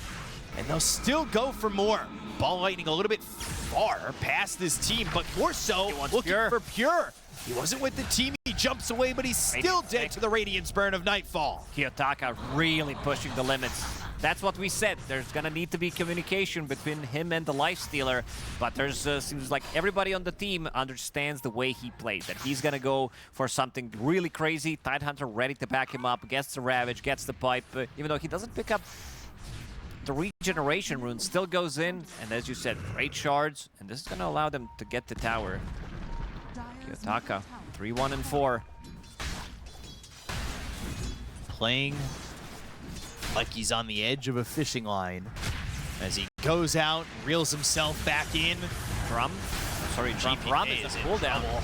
and they'll still go for more. Ball lightning a little bit far past this team, but more so looking for Pure. He wasn't with the team, he jumps away, but he's still dead to the Radiance burn of Nightfall. Kiyotaka really pushing the limits. That's what we said. There's gonna need to be communication between him and the Lifestealer, but there's seems like everybody on the team understands the way he plays, that he's gonna go for something really crazy. Tidehunter ready to back him up, gets the Ravage, gets the Pipe, even though he doesn't pick up the regeneration rune, still goes in, and as you said, great shards, and this is gonna allow them to get the tower. Kiyotaka, 3-1 and 4. Playing like he's on the edge of a fishing line as he goes out, reels himself back in. Drum is GPK a is in cooldown. trouble.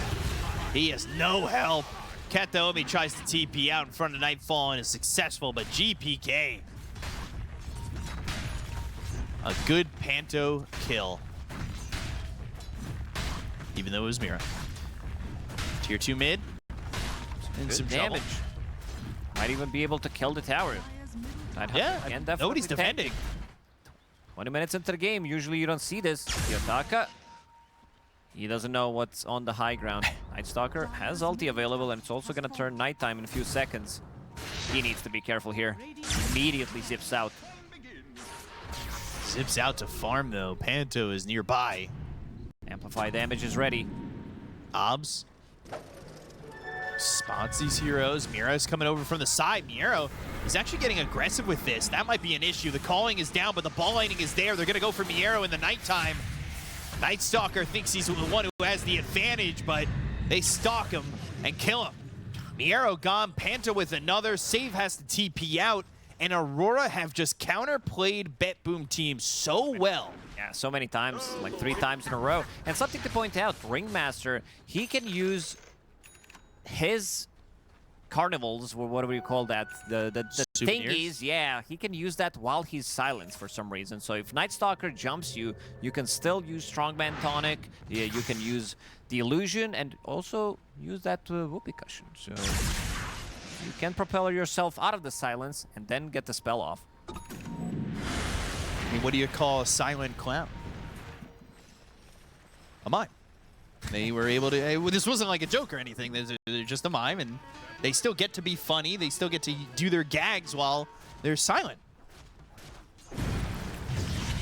He has no help. Kataomi tries to TP out in front of Nightfall and is successful, but GPK, a good Panto kill. Even though it was Mira. Tier 2 mid. In Good some damage. trouble. Might even be able to kill the tower. Yeah, Again, nobody's definitely defending. 20 minutes into the game, usually you don't see this. Kiyotaka, he doesn't know what's on the high ground. Nightstalker has ulti available, and it's also going to turn nighttime in a few seconds. He needs to be careful here. Immediately zips out. Zips out to farm though. Panto is nearby. Amplify damage is ready. Obs spots these heroes. Mira's coming over from the side. Miero is actually getting aggressive with this. That might be an issue. The calling is down, but the ball lighting is there. They're going to go for Miero in the nighttime. Nightstalker thinks he's the one who has the advantage, but they stalk him and kill him. Miero gone. Panta with another. Save has to TP out, and Aurora have just counterplayed BetBoom Team so well. Yeah, so many times, like 3 times in a row. And something to point out, Ringmaster, he can use his carnivals, or what do we call that? The Souvenirs? thingies, yeah, he can use that while he's silenced for some reason. So if Nightstalker jumps you, you can still use Strongman Tonic, yeah, you can use the Illusion, and also use that Whoopee Cushion. So you can propel yourself out of the silence and then get the spell off. I mean, what do you call a silent clown? A mime. They were able to... this wasn't like a joke or anything. They're just a mime, and they still get to be funny. They still get to do their gags while they're silent.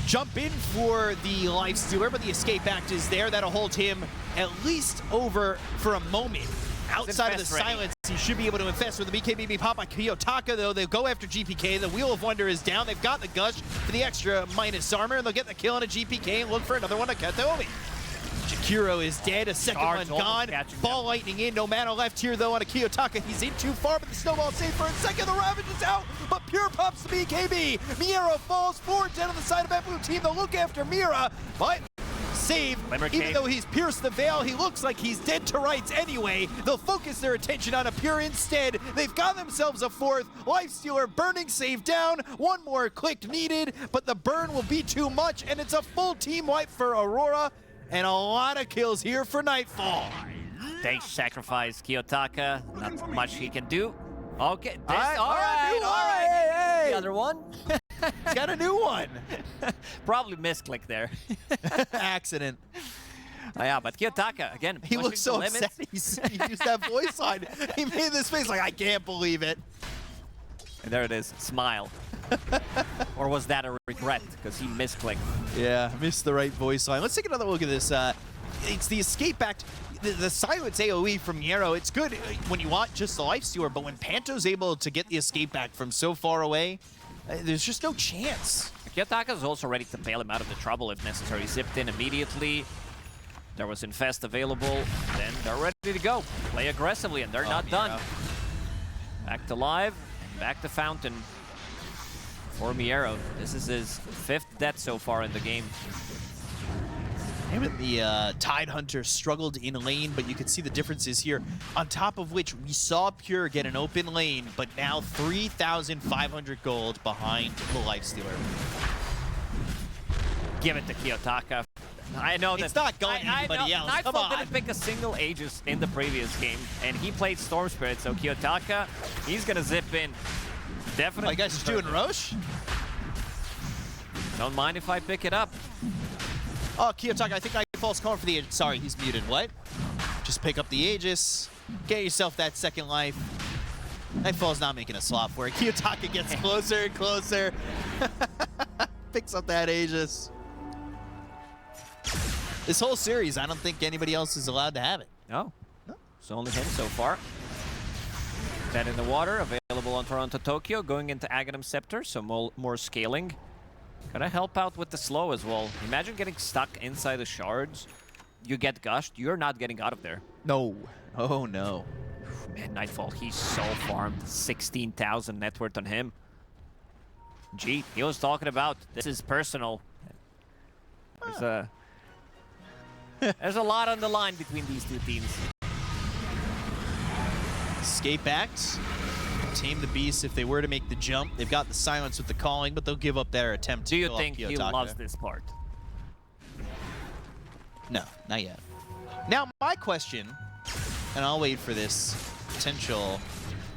Jump in for the Lifestealer, but the escape act is there. That'll hold him at least over for a moment. Outside of the silence, he should be able to infest with the BKB pop by Kiyotaka, though. They'll go after GPK. The Wheel of Wonder is down. They've got the Gush for the extra minus armor, and they'll get the kill on a GPK and look for another one to Kataomi. Jakiro is dead. A second one gone. Ball lightning in. No mana left here, though, on a Kiyotaka. He's in too far, but the snowball saved for a second. The Ravage is out, but Pure pops the BKB. Miero falls forward down on the side of BetBoom Team. They'll look after Mira, but save. Even though he's pierced the veil, he looks like he's dead to rights anyway. They'll focus their attention on a Pure instead. They've got themselves a fourth. Lifestealer burning save down. One more click needed, but the burn will be too much, and it's a full team wipe for Aurora, and a lot of kills here for Nightfall. They sacrifice Kiyotaka. Not much he can do. Okay, all right. The other one. He's got a new one. Probably misclick there. Accident. Yeah, but Kiyotaka, again, He pushing looks so the limits. upset. He used that voice line. He made this face like, I can't believe it. And there it is, smile. Or was that a regret because he misclicked? Yeah, missed the right voice line. Let's take another look at this. It's the escape act. The silence AoE from Miero, it's good when you want just the Lifestealer, but when Panto's able to get the escape act from so far away, there's just no chance. Kiyotaka is also ready to bail him out of the trouble if necessary. Zipped in immediately. There was Infest available. Then they're ready to go. Play aggressively, and they're not done. Back to live, and back to Fountain for Miero. This is his 5th death so far in the game. Him and the Tidehunter struggled in lane, but you can see the differences here. On top of which, we saw Pure get an open lane, but now 3,500 gold behind the Lifestealer. Give it to Kiyotaka. I know it's not going to anybody else. Come Nightfall on. didn't pick a single Aegis in the previous game, and he played Storm Spirit, so Kiyotaka, he's going to zip in. Definitely. Oh, you guys just doing Roche? Don't mind if I pick it up. Oh, Kiyotaka, I think Nightfall's calling for the Aegis. Sorry, he's muted. What? Just pick up the Aegis. Get yourself that second life. Nightfall's not making a slot for it. Kiyotaka gets closer and closer. Picks up that Aegis. This whole series, I don't think anybody else is allowed to have it. No. It's only him so far. Dead in the water, available on Toronto Tokyo, going into Aghanim Scepter, so more scaling. Gotta help out with the slow as well. Imagine getting stuck inside the shards. You get gushed, you're not getting out of there. No. Oh, no. Man, Nightfall, he's so farmed. 16,000 net worth on him. Gee, he was talking about this is personal. There's a lot on the line between these two teams. Escape Act. Tame the Beast if they were to make the jump. They've got the silence with the calling, but they'll give up their attempt to Do you kill off think he Kiyotaka. loves this part? No, not yet. Now, my question, and I'll wait for this potential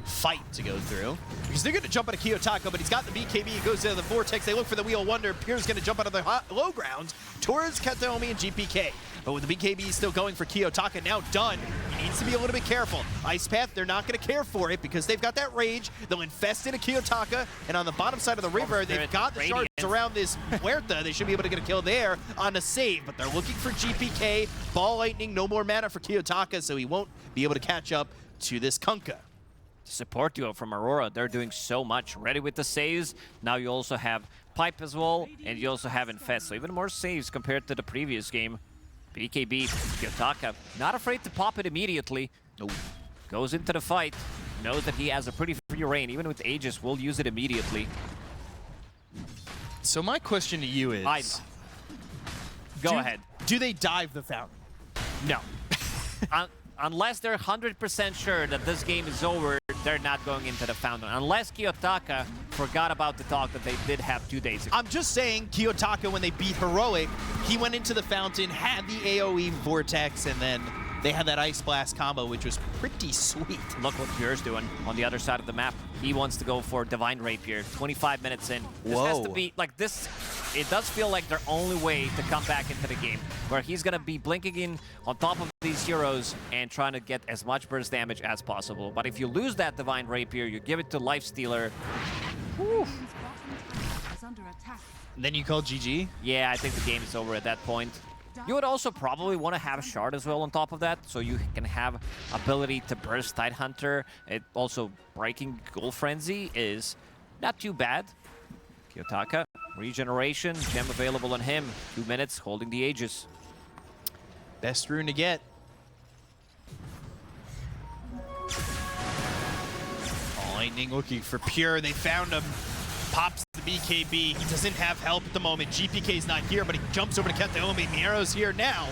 fight to go through, because they're going to jump out of Kiyotaka, but he's got the BKB, he goes into the Vortex, they look for the Wheel of Wonder, Pierre's going to jump out of the low ground towards Kataomi and GPK. But with the BKB still going for Kiyotaka, now done, he needs to be a little bit careful. Ice Path, they're not going to care for it because they've got that rage. They'll infest into Kiyotaka, and on the bottom side of the river, they've got the shards around this Huerta. They should be able to get a kill there on a save, but they're looking for GPK. Ball Lightning, no more mana for Kiyotaka, so he won't be able to catch up to this Kunkka. Support duo from Aurora, they're doing so much. Ready with the saves. Now you also have Pipe as well, and you also have Infest, so even more saves compared to the previous game. BKB, Kiyotaka, not afraid to pop it immediately. Nope. Goes into the fight, knows that he has a pretty free reign. Even with Aegis, will use it immediately. So my question to you is... Go ahead. Do they dive the fountain? No. Unless they're 100% sure that this game is over, they're not going into the fountain. Unless Kiyotaka forgot about the talk that they did have 2 days ago. I'm just saying, Kiyotaka, when they beat Heroic, he went into the fountain, had the AoE Vortex, and then they had that Ice Blast combo, which was pretty sweet. Look what Pierre's doing on the other side of the map. He wants to go for Divine Rapier. 25 minutes in. This has to be, like this, it does feel like their only way to come back into the game, where he's going to be blinking in on top of these heroes and trying to get as much burst damage as possible. But if you lose that Divine Rapier, you give it to Lifestealer. Radiant's bottom tower is under attack. And then you call GG? Yeah, I think the game is over at that point. You would also probably want to have a Shard as well on top of that, so you can have ability to burst Tidehunter. It also breaking Gold Frenzy is not too bad. Kiyotaka, regeneration, gem available on him. 2 minutes, holding the Aegis. Best rune to get. Lightning looking for Pure. They found him. Pops the BKB. He doesn't have help at the moment. GPK's not here, but he jumps over to Kataomi. Miero's here now.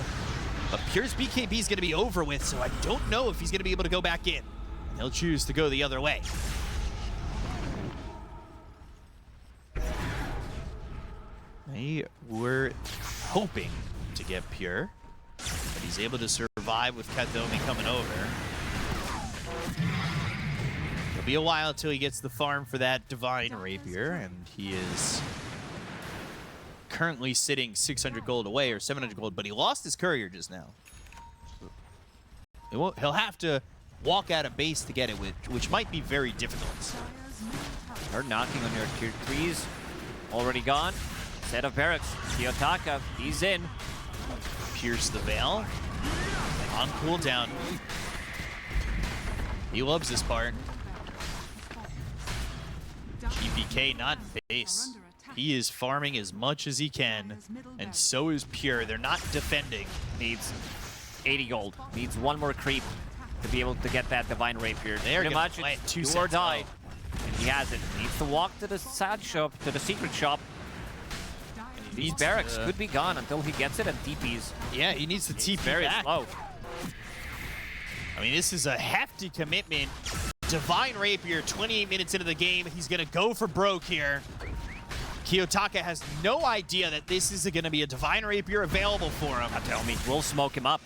But Pure's BKB is going to be over with, so I don't know if he's going to be able to go back in. He'll choose to go the other way. They were hoping to get Pure, but he's able to survive with Kataomi coming over. It'll be a while until he gets the farm for that Divine Rapier, and he is currently sitting 600 gold away, or 700 gold, but he lost his courier just now. He'll have to walk out of base to get it, which might be very difficult. They're knocking on your tier 3s. Already gone. Set of barracks. Kiyotaka, he's in. Pierce the Veil. On cooldown. He loves this part. GPK not in base. He is farming as much as he can, and so is Pure. They're not defending. Needs 80 gold. Needs one more creep to be able to get that Divine Rapier. They're Pretty gonna much play it it's 2 do or sets die. low. And he has it. Needs to walk to the side shop, to the secret shop. These Needs barracks to- could be gone until he gets it and TPs. Yeah, he needs to TP Very back. slow. I mean, this is a hefty commitment. Divine Rapier, 28 minutes into the game. He's going to go for broke here. Kiyotaka has no idea that this is going to be a Divine Rapier available for him. Tell me, we'll smoke him up.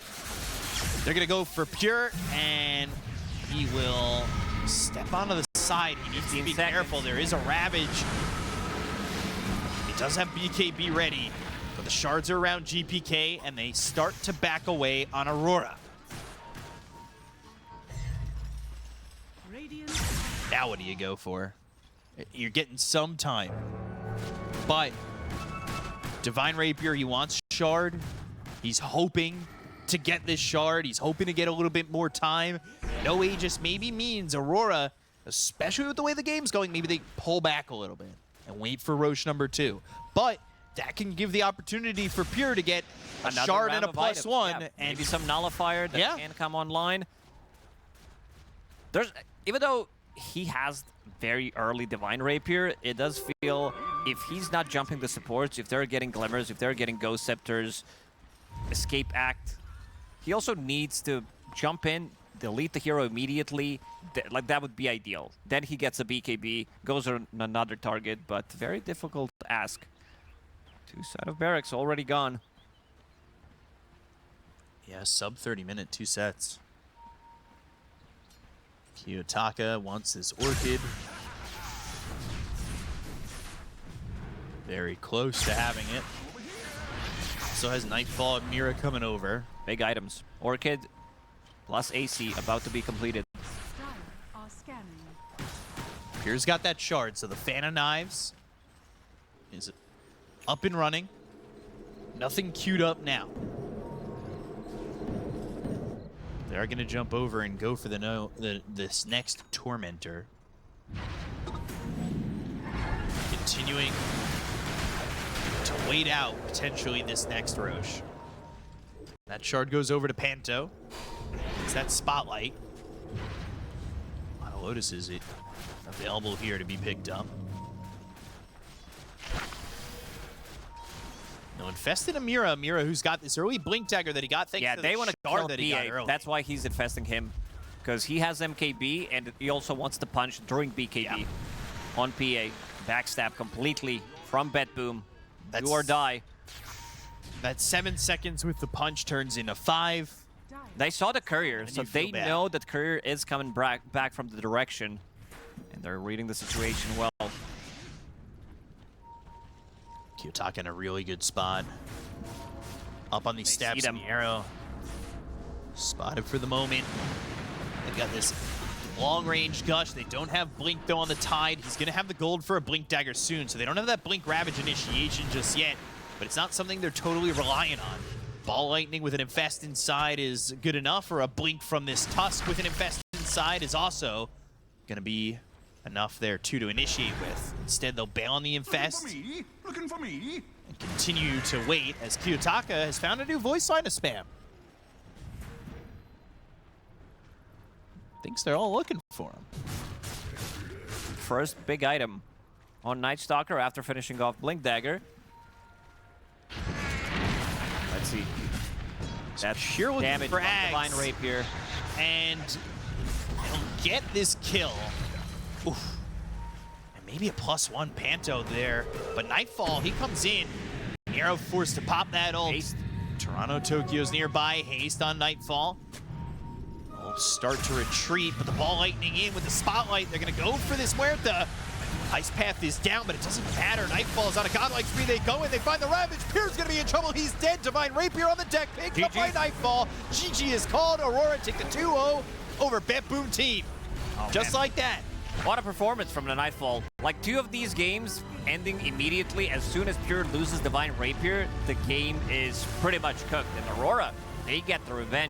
They're going to go for Pure, and he will step onto the side. He needs to be 15 seconds. careful. There is a Ravage. He does have BKB ready, but the shards are around GPK, and they start to back away on Aurora. Radiant Now what do you go for? You're getting some time. But Divine Rapier, he wants Shard. He's hoping to get this Shard. He's hoping to get a little bit more time. No Aegis maybe means Aurora, especially with the way the game's going, maybe they pull back a little bit and wait for Roche number 2. But that can give the opportunity for Pure to get a Another Shard round and a of +1. items. Yeah, And maybe some Nullifier that can come online. Even though he has very early Divine Rapier, it does feel if he's not jumping the supports, if they're getting Glimmers, if they're getting Ghost Scepters, Escape Act, he also needs to jump in, delete the hero immediately. Like, that would be ideal. Then he gets a BKB, goes on another target, but very difficult ask. 2 side of Barracks already gone. yeah, sub 30-minute, 2 sets. Kiyotaka wants his Orchid. Very close to having it. Also has Nightfall and Mira coming over. Big items. Orchid plus AC about to be completed. Dire are scanning. Pierre's got that Shard, so the Fan of Knives is up and running. Nothing queued up now. They're going to jump over and go for this next Tormentor. Continuing to wait out potentially this next Roche. That Shard goes over to Panto. It's that Spotlight. A lot of Lotuses available here to be picked up. No, infested Mira who's got this early Blink Dagger that he got thanks to they want to Shard kill that he got BA. early. That's why he's infesting him. Because he has MKB, and he also wants to punch during BKB on PA. Backstab completely from BetBoom. Do or die. That 7 seconds with the punch turns into 5. They saw the courier, so you feel they bad. know that courier is coming back from the direction. And they're reading the situation well. Kiyotaka in a really good spot. Up on these They steps see in them. the arrow. Spotted for the moment. They've got this long-range Gush. They don't have Blink, though, on the Tide. He's going to have the gold for a Blink Dagger soon, so they don't have that Blink Ravage initiation just yet. But it's not something they're totally reliant on. Ball Lightning with an Infest inside is good enough, or a Blink from this Tusk with an Infest inside is also going to be enough there, too, to initiate with. Instead, they'll bail on the Infest Looking for me? and continue to wait as Kiyotaka has found a new voice line to spam. Thinks they're all looking for him. First big item on Night Stalker after finishing off Blink Dagger. Let's see. That's Pure looking damage for from Divine Ags. Rapier. And he'll get this kill. Oof. And maybe a +1 Panto there. But Nightfall, he comes in. Arrow forced to pop that ult. Haste. Toronto, Tokyo's nearby. Haste on Nightfall. Will start to retreat, but the Ball Lightning in with the Spotlight. They're going to go for this Muerta. Ice Path is down, but it doesn't matter. Nightfall's on a godlike spree. They go in, they find the Ravage. Pierre's going to be in trouble. He's dead. Divine Rapier on the deck. Picked up by Nightfall. GG is called. Aurora take the 2-0 over BetBoom Team. Just man. like that. What a performance from the Nightfall. Like 2 of these games ending immediately as soon as Pure loses Divine Rapier, the game is pretty much cooked. And Aurora, they get the revenge.